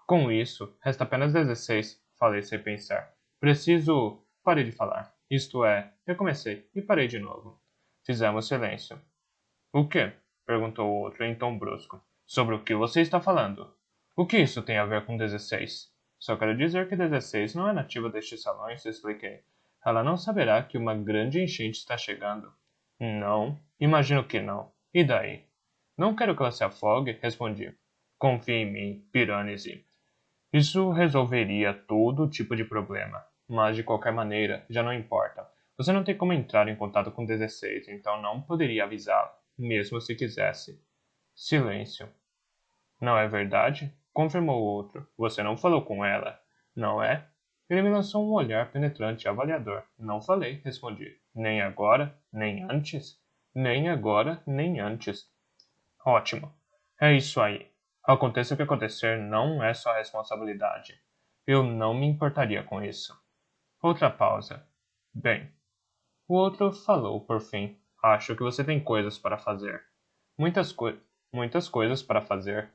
Com isso, resta apenas 16, falei sem pensar. Preciso. Parei de falar. Isto é, recomecei e parei de novo. Fizemos silêncio. O quê? Perguntou o outro em tom brusco. Sobre o que você está falando? O que isso tem a ver com 16? Só quero dizer que 16 não é nativa destes salões, expliquei. Ela não saberá que uma grande enchente está chegando. Não, imagino que não. E daí? Não quero que ela se afogue, respondi. Confie em mim, Piranesi. Isso resolveria todo tipo de problema, mas de qualquer maneira, já não importa. Você não tem como entrar em contato com 16, então não poderia avisá-lo, mesmo se quisesse. Silêncio. Não é verdade? Confirmou o outro. Você não falou com ela, não é? Ele me lançou um olhar penetrante e avaliador. Não falei, respondi. Nem agora, nem antes? Nem agora, nem antes. Ótimo. É isso aí. Aconteça o que acontecer, não é sua responsabilidade. Eu não me importaria com isso. Outra pausa. Bem, o outro falou por fim. Acho que você tem coisas para fazer. Muitas, muitas coisas para fazer.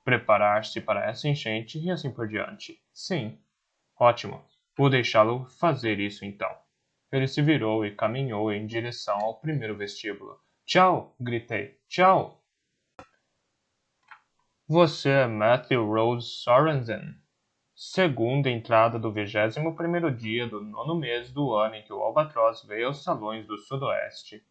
Preparar-se para essa enchente e assim por diante. Sim. Ótimo. Vou deixá-lo fazer isso então. Ele se virou e caminhou em direção ao primeiro vestíbulo. Tchau! Gritei. Tchau! Você é Matthew Rose Sorensen. Segunda entrada do 21º dia do 9º mês do ano em que o Albatroz veio aos salões do Sudoeste.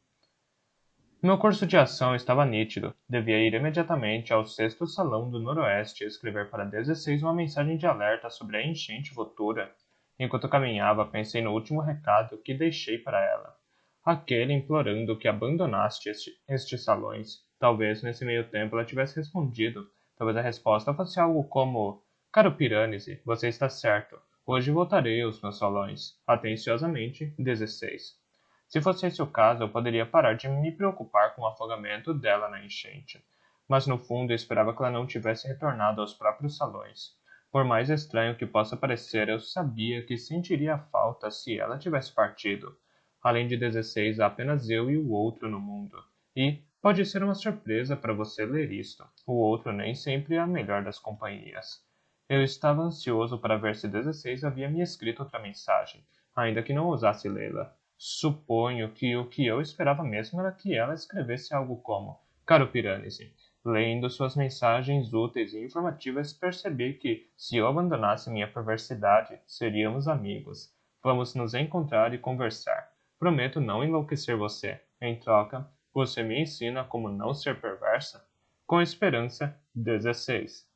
Meu curso de ação estava nítido. Devia ir imediatamente ao 6º salão do Noroeste e escrever para 16 uma mensagem de alerta sobre a enchente futura. Enquanto caminhava, pensei no último recado que deixei para ela. Aquele implorando que abandonaste estes salões. Talvez nesse meio tempo ela tivesse respondido. Talvez a resposta fosse algo como: Caro Piranesi, você está certo. Hoje voltarei aos meus salões. Atenciosamente, 16. Se fosse esse o caso, eu poderia parar de me preocupar com o afogamento dela na enchente. Mas no fundo eu esperava que ela não tivesse retornado aos próprios salões. Por mais estranho que possa parecer, eu sabia que sentiria falta se ela tivesse partido. Além de 16, há apenas eu e o outro no mundo. E pode ser uma surpresa para você ler isto. O outro nem sempre é a melhor das companhias. Eu estava ansioso para ver se 16 havia me escrito outra mensagem, ainda que não ousasse lê-la. Suponho que o que eu esperava mesmo era que ela escrevesse algo como: Caro Piranesi, lendo suas mensagens úteis e informativas, percebi que, se eu abandonasse minha perversidade, seríamos amigos. Vamos nos encontrar e conversar. Prometo não enlouquecer você. Em troca, você me ensina como não ser perversa? Com esperança, 16.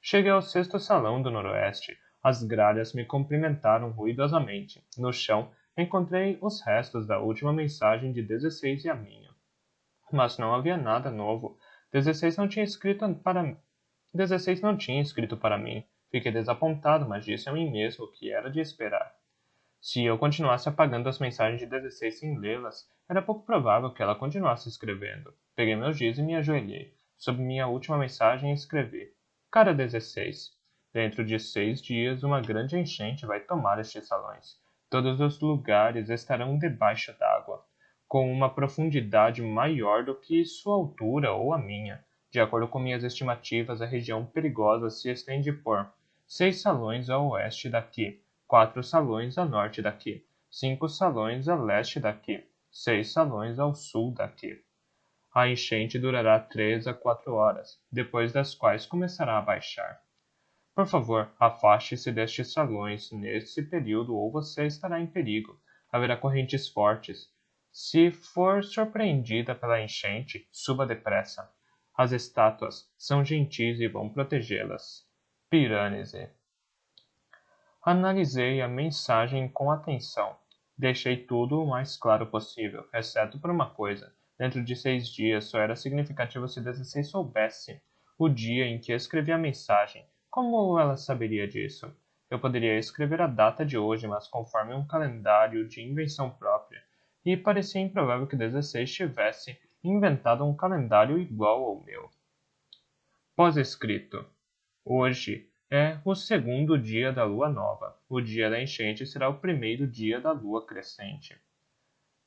Cheguei ao 6º salão do Noroeste. As gralhas me cumprimentaram ruidosamente. No chão, encontrei os restos da última mensagem de 16 e a minha. Mas não havia nada novo. 16 não tinha escrito para 16 não tinha escrito para mim. Fiquei desapontado, mas disse a mim mesmo o que era de esperar. Se eu continuasse apagando as mensagens de 16 sem lê-las, era pouco provável que ela continuasse escrevendo. Peguei meu giz e me ajoelhei. Sob minha última mensagem escrevi: Cara 16, dentro de 6 dias uma grande enchente vai tomar estes salões. Todos os lugares estarão debaixo d'água, com uma profundidade maior do que sua altura ou a minha. De acordo com minhas estimativas, a região perigosa se estende por 6 salões a oeste daqui, 4 salões a norte daqui, 5 salões a leste daqui, 6 salões ao sul daqui. A enchente durará 3 a 4 horas, depois das quais começará a baixar. Por favor, afaste-se destes salões nesse período ou você estará em perigo. Haverá correntes fortes. Se for surpreendida pela enchente, suba depressa. As estátuas são gentis e vão protegê-las. Piranesi. Analisei a mensagem com atenção. Deixei tudo o mais claro possível, exceto por uma coisa. Dentro de 6 dias só era significativo se 16 soubesse o dia em que escrevi a mensagem. Como ela saberia disso? Eu poderia escrever a data de hoje, mas conforme um calendário de invenção própria, e parecia improvável que 16 tivesse inventado um calendário igual ao meu. Pós-escrito. Hoje é o 2º dia da lua nova. O dia da enchente será o 1º dia da lua crescente.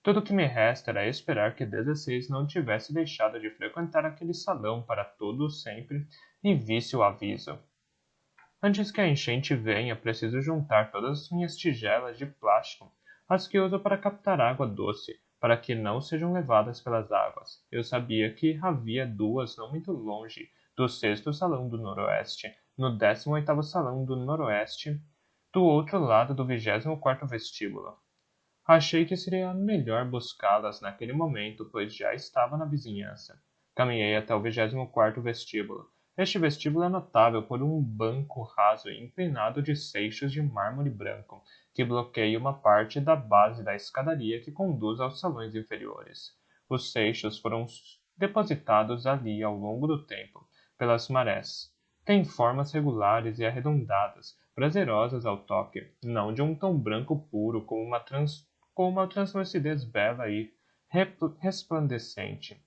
Tudo o que me resta era esperar que 16 não tivesse deixado de frequentar aquele salão para todo sempre e visse o aviso. Antes que a enchente venha, preciso juntar todas as minhas tigelas de plástico, as que uso para captar água doce, para que não sejam levadas pelas águas. Eu sabia que havia 2 não muito longe do 6º salão do Noroeste, no 18º salão do Noroeste, do outro lado do 24º vestíbulo. Achei que seria melhor buscá-las naquele momento, pois já estava na vizinhança. Caminhei até o 24º vestíbulo. Este vestíbulo é notável por um banco raso e inclinado de seixos de mármore branco, que bloqueia uma parte da base da escadaria que conduz aos salões inferiores. Os seixos foram depositados ali ao longo do tempo, pelas marés. Têm formas regulares e arredondadas, prazerosas ao toque, não de um tom branco puro com uma translucidez bela e resplandecente.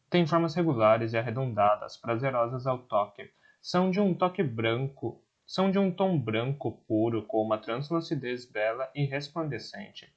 Têm formas regulares e arredondadas, prazerosas ao toque. São de um tom branco puro com uma translucidez bela e resplandecente.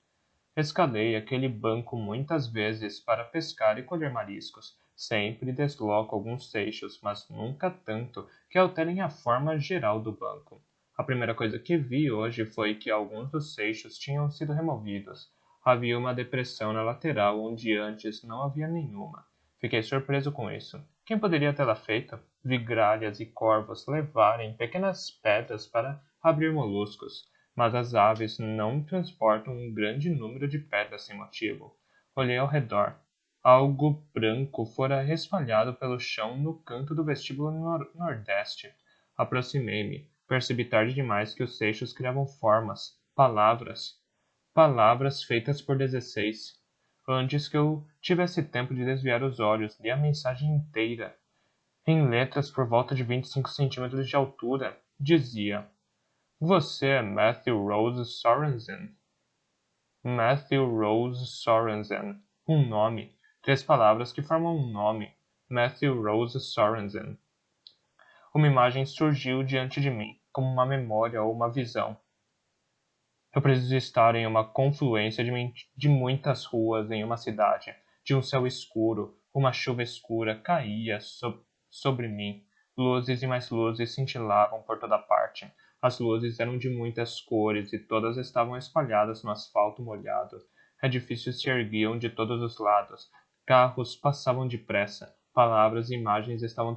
Escalei aquele banco muitas vezes para pescar e colher mariscos. Sempre desloco alguns eixos, mas nunca tanto que alterem a forma geral do banco. A primeira coisa que vi hoje foi que alguns dos eixos tinham sido removidos. Havia uma depressão na lateral onde antes não havia nenhuma. Fiquei surpreso com isso. Quem poderia tê-la feito? Vi gralhas e corvos levarem pequenas pedras para abrir moluscos, mas as aves não transportam um grande número de pedras sem motivo. Olhei ao redor. Algo branco fora espalhado pelo chão no canto do vestíbulo nordeste. Aproximei-me. Percebi tarde demais que os seixos criavam formas, palavras feitas por 16. Antes que eu tivesse tempo de desviar os olhos, li a mensagem inteira. Em letras por volta de 25 centímetros de altura, dizia: Você é Matthew Rose Sorensen. Matthew Rose Sorensen. Um nome. 3 palavras que formam um nome. Matthew Rose Sorensen. Uma imagem surgiu diante de mim, como uma memória ou uma visão. Eu preciso estar em uma confluência de muitas ruas em uma cidade, de um céu escuro, uma chuva escura caía sobre mim. Luzes e mais luzes cintilavam por toda parte. As luzes eram de muitas cores e todas estavam espalhadas no asfalto molhado. Edifícios se erguiam de todos os lados. Carros passavam depressa. Palavras e imagens estavam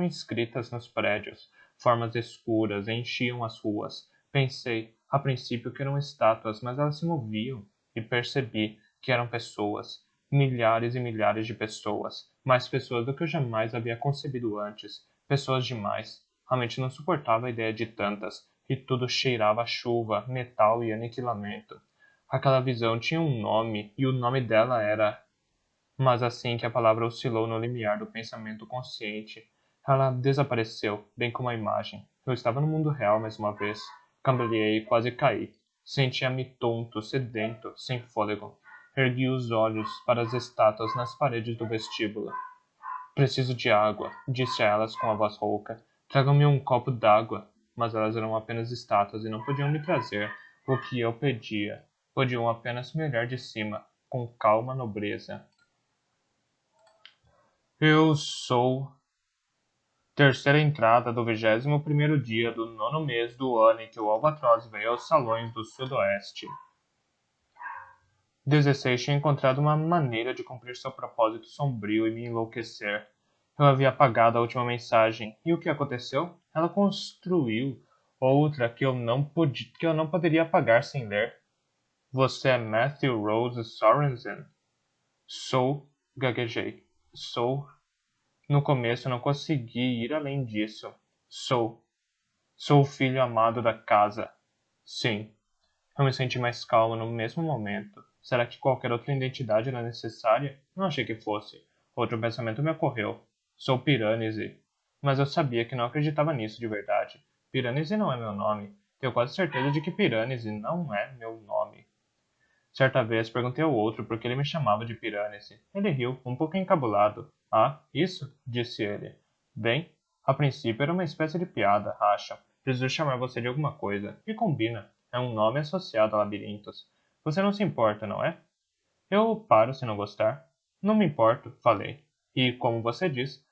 inscritas nos prédios. Formas escuras enchiam as ruas. Pensei, a princípio, que eram estátuas, mas elas se moviam, e percebi que eram pessoas, milhares e milhares de pessoas, mais pessoas do que eu jamais havia concebido antes, pessoas demais. A mente não suportava a ideia de tantas, e tudo cheirava a chuva, metal e aniquilamento. Aquela visão tinha um nome, e o nome dela era... Mas assim que a palavra oscilou no limiar do pensamento consciente, ela desapareceu, bem como a imagem. Eu estava no mundo real mais uma vez. Cambaleei e quase caí. Sentia-me tonto, sedento, sem fôlego. Ergui os olhos para as estátuas nas paredes do vestíbulo. Preciso de água, disse a elas com a voz rouca. Tragam-me um copo d'água. Mas elas eram apenas estátuas e não podiam me trazer o que eu pedia. Podiam apenas me olhar de cima, com calma nobreza. Eu sou terceira entrada do 21º dia do 9º mês do ano em que o albatroz veio aos salões do sudoeste. 16 tinha encontrado uma maneira de cumprir seu propósito sombrio e me enlouquecer. Eu havia apagado a última mensagem, e o que aconteceu? Ela construiu outra que eu não poderia apagar sem ler. Você é Matthew Rose Sorensen? Sou, gaguejei. No começo não consegui ir além disso. Sou o filho amado da casa. Sim. Eu me senti mais calmo no mesmo momento. Será que qualquer outra identidade era necessária? Não achei que fosse. Outro pensamento me ocorreu. Sou Piranesi. Mas eu sabia que não acreditava nisso de verdade. Piranesi não é meu nome. Tenho quase certeza de que Piranesi não é meu nome. Certa vez perguntei ao outro por que ele me chamava de Piranesi. Ele riu, um pouco encabulado. Ah, isso? Disse ele. Bem, a princípio era uma espécie de piada, acho. Preciso chamar você de alguma coisa. Que combina. É um nome associado a labirintos. Você não se importa, não é? Eu paro se não gostar. Não me importo, falei. E, como você diz,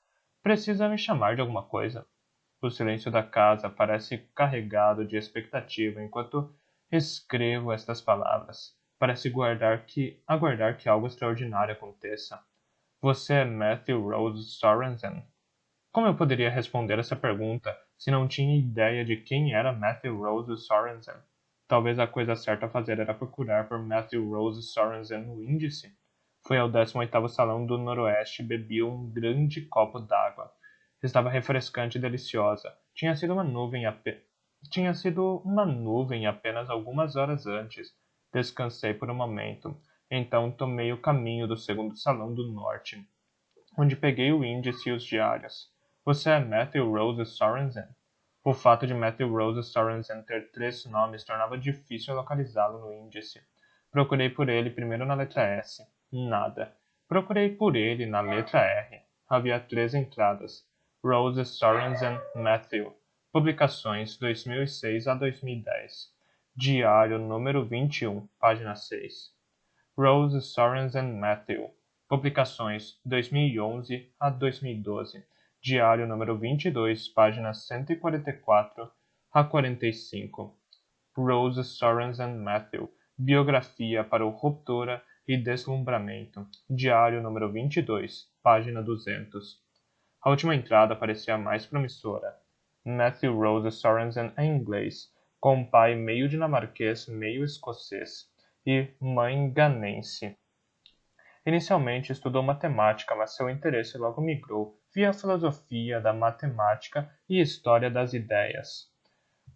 precisa me chamar de alguma coisa. O silêncio da casa parece carregado de expectativa enquanto escrevo estas palavras. Parece aguardar que algo extraordinário aconteça. Você é Matthew Rose Sorensen? Como eu poderia responder essa pergunta se não tinha ideia de quem era Matthew Rose Sorensen? Talvez a coisa certa a fazer era procurar por Matthew Rose Sorensen no índice. Fui ao 18º salão do Noroeste e bebi um grande copo d'água. Estava refrescante e deliciosa. Tinha sido uma nuvem apenas algumas horas antes. Descansei por um momento. Então tomei o caminho do 2º salão do Norte, onde peguei o índice e os diários. Você é Matthew Rose Sorensen? O fato de Matthew Rose Sorensen ter 3 nomes tornava difícil localizá-lo no índice. Procurei por ele primeiro na letra S. Nada. Procurei por ele na letra R. Havia 3 entradas. Rose Sorensen Matthew. Publicações 2006 a 2010. Diário número 21, página 6. Rose Sorensen Matthew. Publicações 2011 a 2012. Diário número 22, páginas 144 a 45. Rose Sorensen Matthew. Biografia para o Ruptura e Deslumbramento. Diário número 22, página 200. A última entrada parecia a mais promissora. Matthew Rose Sorensen em inglês, com pai meio dinamarquês, meio escocês, e mãe ganense. Inicialmente estudou matemática, mas seu interesse logo migrou, via filosofia da matemática e história das ideias,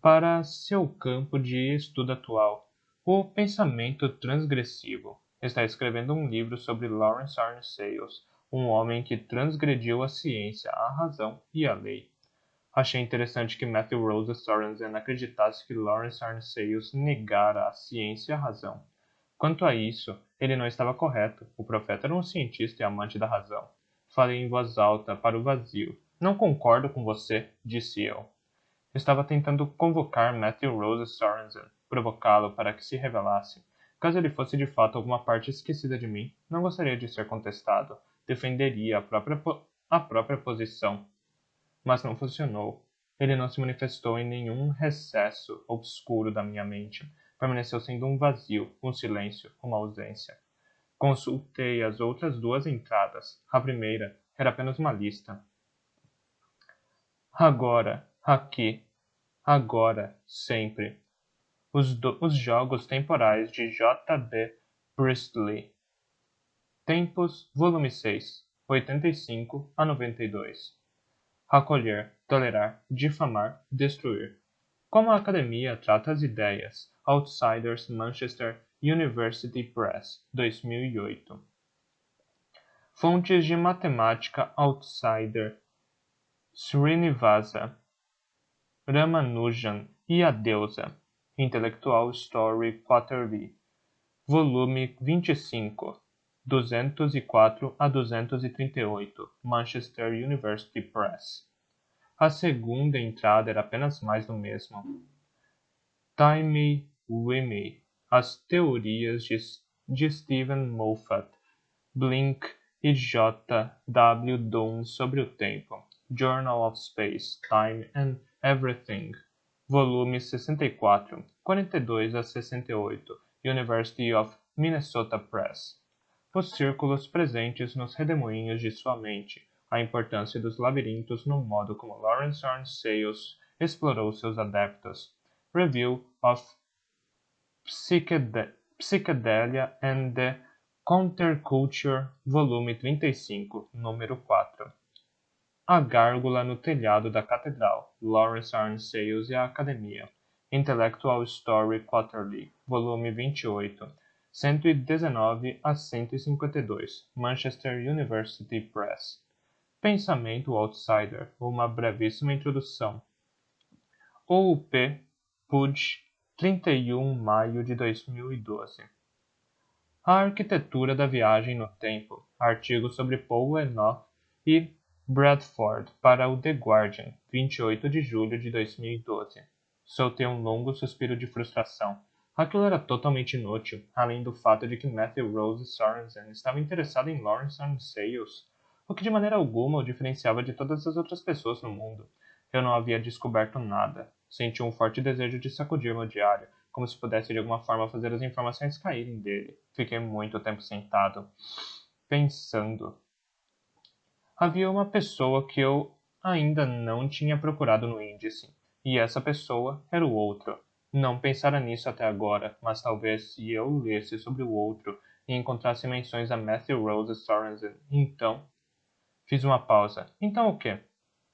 para seu campo de estudo atual, o pensamento transgressivo. Está escrevendo um livro sobre Lawrence Arne Sales, um homem que transgrediu a ciência, a razão e a lei. Achei interessante que Matthew Rose Sorensen acreditasse que Lawrence Arne Sales negara a ciência e a razão. Quanto a isso, ele não estava correto. O profeta era um cientista e amante da razão. Falei em voz alta para o vazio. Não concordo com você, disse eu. Estava tentando convocar Matthew Rose Sorensen, provocá-lo para que se revelasse. Caso ele fosse de fato alguma parte esquecida de mim, não gostaria de ser contestado. Defenderia a própria posição. Mas não funcionou. Ele não se manifestou em nenhum recesso obscuro da minha mente. Permaneceu sendo um vazio, um silêncio, uma ausência. Consultei as outras duas entradas. A primeira era apenas uma lista. Agora, aqui, agora, sempre. Os jogos temporais de J. B. Priestley. Tempos, volume 6, 85 a 92. Acolher, tolerar, difamar, destruir. Como a Academia trata as ideias. Outsiders, Manchester University Press, 2008. Fontes de matemática Outsider, Srinivasa Ramanujan e a Deusa. Intelectual Story Quarterly. Volume 25, 204 a 238, Manchester University Press. A segunda entrada era apenas mais do mesmo. Timey-wimey, as teorias de Stephen Moffat, Blink e J. W. Dunn sobre o tempo. Journal of Space, Time and Everything. Volume 64, 42 a 68, University of Minnesota Press. Os círculos presentes nos redemoinhos de sua mente, a importância dos labirintos no modo como Lawrence Arne Sales explorou seus adeptos. Review of Psychedelia and the Counterculture, volume 35, número 4. A Gárgula no Telhado da Catedral, Lawrence Arne Sales e a Academia. Intellectual Story Quarterly, volume 28, 119 a 152, Manchester University Press. Pensamento Outsider, uma brevíssima introdução. OUP, Pudge, 31 de maio de 2012. A Arquitetura da Viagem no Tempo, artigo sobre Paul Enoch e Bradford para o The Guardian, 28 de julho de 2012. Soltei um longo suspiro de frustração. Aquilo era totalmente inútil, além do fato de que Matthew Rose Sorensen estava interessado em Lawrence Arne Sales, o que de maneira alguma o diferenciava de todas as outras pessoas no mundo. Eu não havia descoberto nada. Senti um forte desejo de sacudir meu diário, como se pudesse de alguma forma fazer as informações caírem dele. Fiquei muito tempo sentado, pensando. Havia uma pessoa que eu ainda não tinha procurado no índice, e essa pessoa era o outro. Não pensara nisso até agora, mas talvez se eu lesse sobre o outro e encontrasse menções a Matthew Rose Sorensen, então... Fiz uma pausa. Então o quê?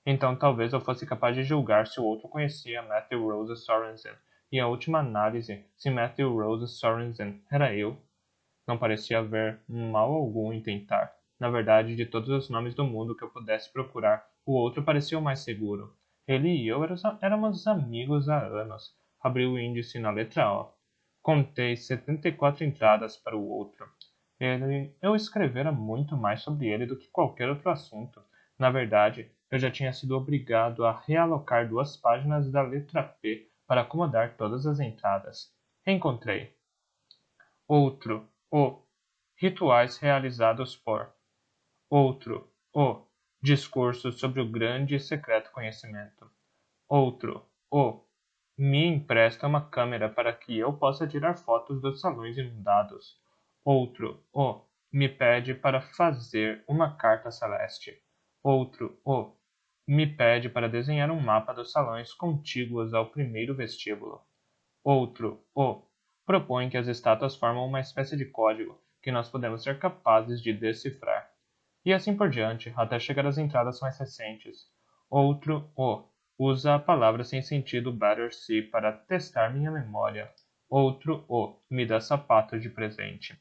Então talvez eu fosse capaz de julgar se o outro conhecia Matthew Rose Sorensen, e, em última análise, se Matthew Rose Sorensen era eu. Não parecia haver mal algum em tentar. Na verdade, de todos os nomes do mundo que eu pudesse procurar, o outro parecia o mais seguro. Ele e eu éramos amigos há anos. Abri o índice na letra O. Contei 74 entradas para o outro. Eu escrevera muito mais sobre ele do que qualquer outro assunto. Na verdade, eu já tinha sido obrigado a realocar 2 páginas da letra P para acomodar todas as entradas. Encontrei. Outro. O. rituais realizados por. Outro, o discurso sobre o grande e secreto conhecimento. Outro, o me empresta uma câmera para que eu possa tirar fotos dos salões inundados. Outro, o me pede para fazer uma carta celeste. Outro, o me pede para desenhar um mapa dos salões contíguos ao primeiro vestíbulo. Outro, o propõe que as estátuas formam uma espécie de código que nós podemos ser capazes de decifrar. E assim por diante, até chegar às entradas mais recentes. Outro, o usa a palavra sem sentido Battersea para testar minha memória. Outro, o me dá sapato de presente.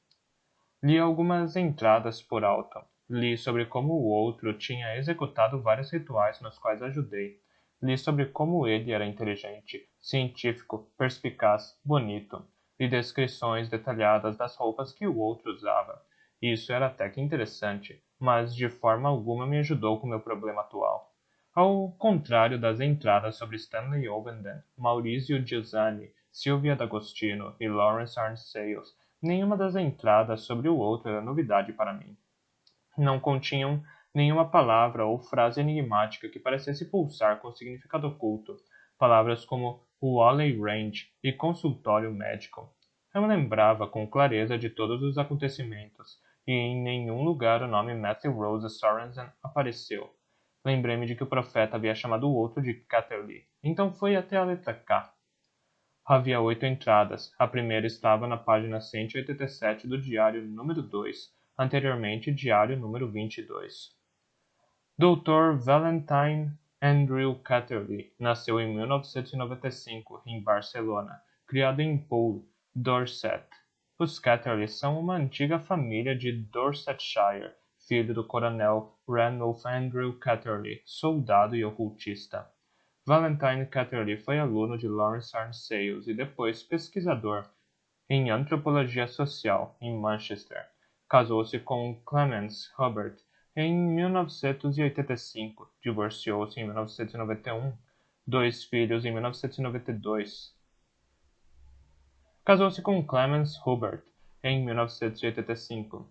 Li algumas entradas por alto. Li sobre como o outro tinha executado vários rituais nos quais ajudei. Li sobre como ele era inteligente, científico, perspicaz, bonito. Li descrições detalhadas das roupas que o outro usava. Isso era até que interessante, mas de forma alguma me ajudou com meu problema atual. Ao contrário das entradas sobre Stanley Ovenden, Maurizio Giussani, Silvia D'Agostino e Lawrence Arnsales, nenhuma das entradas sobre o outro era novidade para mim. Não continham nenhuma palavra ou frase enigmática que parecesse pulsar com significado oculto, palavras como Wally Range e consultório médico. Eu me lembrava com clareza de todos os acontecimentos, e em nenhum lugar o nome Matthew Rose Sorensen apareceu. Lembrei-me de que o profeta havia chamado o outro de Catterley, então fui até a letra K. Havia 8 entradas. A primeira estava na página 187 do diário número 2, anteriormente diário número 22. Dr. Valentine Andrew Catterley nasceu em 1995 em Barcelona, criado em Poole, Dorset. Os Catterley são uma antiga família de Dorsetshire, filho do coronel Ranulph Andrew Catterley, soldado e ocultista. Valentine Catterley foi aluno de Lawrence Arnsales e depois pesquisador em antropologia social em Manchester. Casou-se com Clemence Hubbard em 1985, divorciou-se em 1991, dois filhos em 1992. Casou-se com Clemence Hubbard em 1985,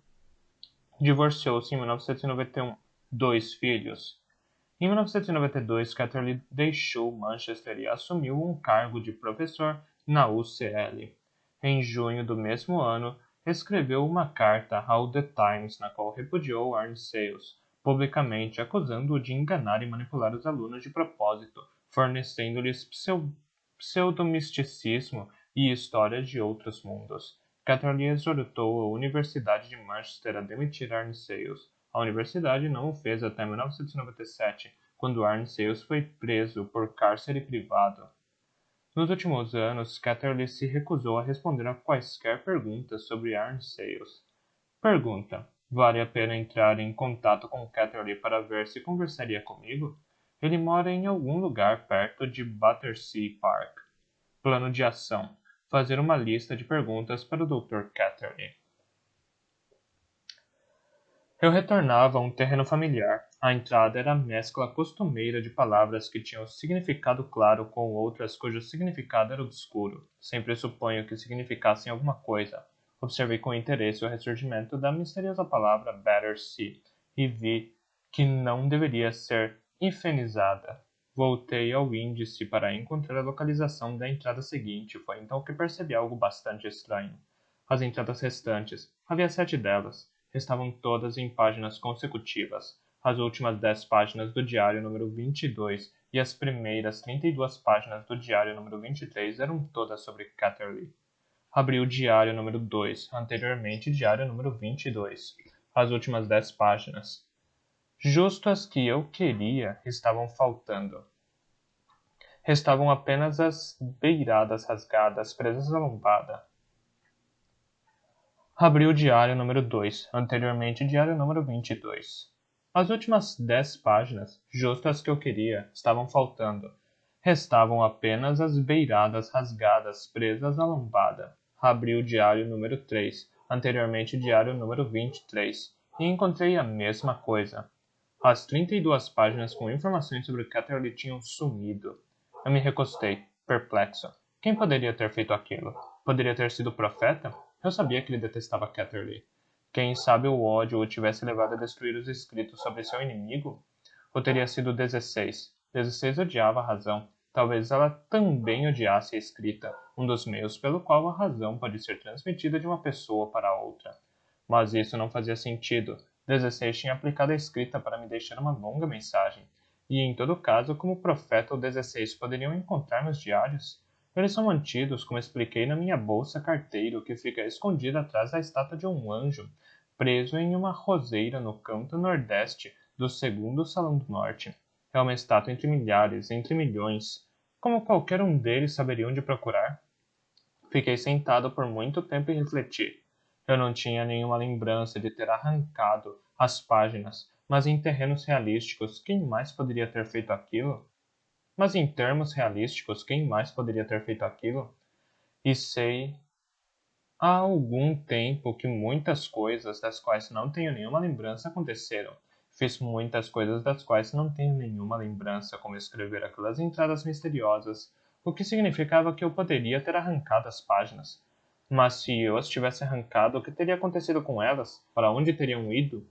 divorciou-se em 1991, dois filhos. Em 1992, Catterley deixou Manchester e assumiu um cargo de professor na UCL. Em junho do mesmo ano, escreveu uma carta ao The Times na qual repudiou Arnsales, publicamente acusando-o de enganar e manipular os alunos de propósito, fornecendo-lhes pseudomisticismo e histórias de outros mundos. Catterley exortou a Universidade de Manchester a demitir Arnsales. A universidade não o fez até 1997, quando Arnsales foi preso por cárcere privado. Nos últimos anos, Catterley se recusou a responder a quaisquer perguntas sobre Arnsales. Pergunta: vale a pena entrar em contato com Catterley para ver se conversaria comigo? Ele mora em algum lugar perto de Battersea Park. Plano de ação: fazer uma lista de perguntas para o Dr. Catterley. Eu retornava a um terreno familiar. A entrada era a mescla costumeira de palavras que tinham significado claro com outras cujo significado era obscuro. Sempre suponho que significassem alguma coisa. Observei com interesse o ressurgimento da misteriosa palavra Battersea e vi que não deveria ser hifenizada. Voltei ao índice para encontrar a localização da entrada seguinte. Foi então que percebi algo bastante estranho. As entradas restantes, havia 7 delas, estavam todas em páginas consecutivas. As últimas 10 páginas do diário número 22 e as primeiras 32 páginas do diário número 23 eram todas sobre Catterley. Abri o diário número 2, anteriormente diário número 22. As últimas 10 páginas. Justo as que eu queria estavam faltando. Restavam apenas as beiradas rasgadas, presas à lombada. Abri o diário número 2, anteriormente diário número 22. As últimas 10 páginas, justo as que eu queria, estavam faltando. Restavam apenas as beiradas rasgadas, presas à lombada. Abri o diário número 3, anteriormente diário número 23, e encontrei a mesma coisa. As 32 páginas com informações sobre Catterley tinham sumido. Eu me recostei, perplexo. Quem poderia ter feito aquilo? Poderia ter sido o profeta? Eu sabia que ele detestava Catterley. Quem sabe o ódio o tivesse levado a destruir os escritos sobre seu inimigo? Ou teria sido 16? 16 odiava a razão. Talvez ela também odiasse a escrita, um dos meios pelo qual a razão pode ser transmitida de uma pessoa para outra. Mas isso não fazia sentido. 16 tinha aplicado a escrita para me deixar uma longa mensagem. E, em todo caso, como profeta ou 16 poderiam encontrar meus diários? Eles são mantidos, como expliquei, na minha bolsa carteiro, que fica escondida atrás da estátua de um anjo, preso em uma roseira no canto nordeste do segundo salão do norte. É uma estátua entre milhares, entre milhões. Como qualquer um deles saberia onde procurar? Fiquei sentado por muito tempo e refleti. Eu não tinha nenhuma lembrança de ter arrancado as páginas, mas em terrenos realísticos, quem mais poderia ter feito aquilo? Mas em termos realísticos, quem mais poderia ter feito aquilo? E sei há algum tempo que muitas coisas das quais não tenho nenhuma lembrança aconteceram. Fiz muitas coisas das quais não tenho nenhuma lembrança, como escrever aquelas entradas misteriosas, o que significava que eu poderia ter arrancado as páginas. Mas se eu as tivesse arrancado, o que teria acontecido com elas? Para onde teriam ido?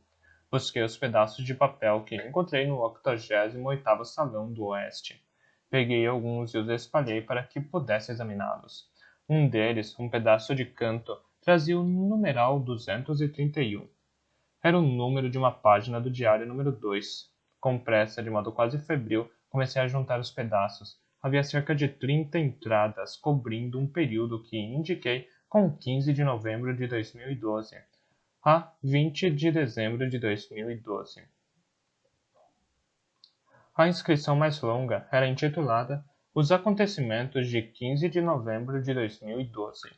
Busquei os pedaços de papel que encontrei no 88º Salão do Oeste. Peguei alguns e os espalhei para que pudesse examiná-los. Um deles, um pedaço de canto, trazia o numeral 231. Era o número de uma página do diário número 2. Com pressa, de modo quase febril, comecei a juntar os pedaços. Havia cerca de 30 entradas, cobrindo um período que indiquei com 15 de novembro de 2012 a 20 de dezembro de 2012. A inscrição mais longa era intitulada Os Acontecimentos de 15 de novembro de 2012.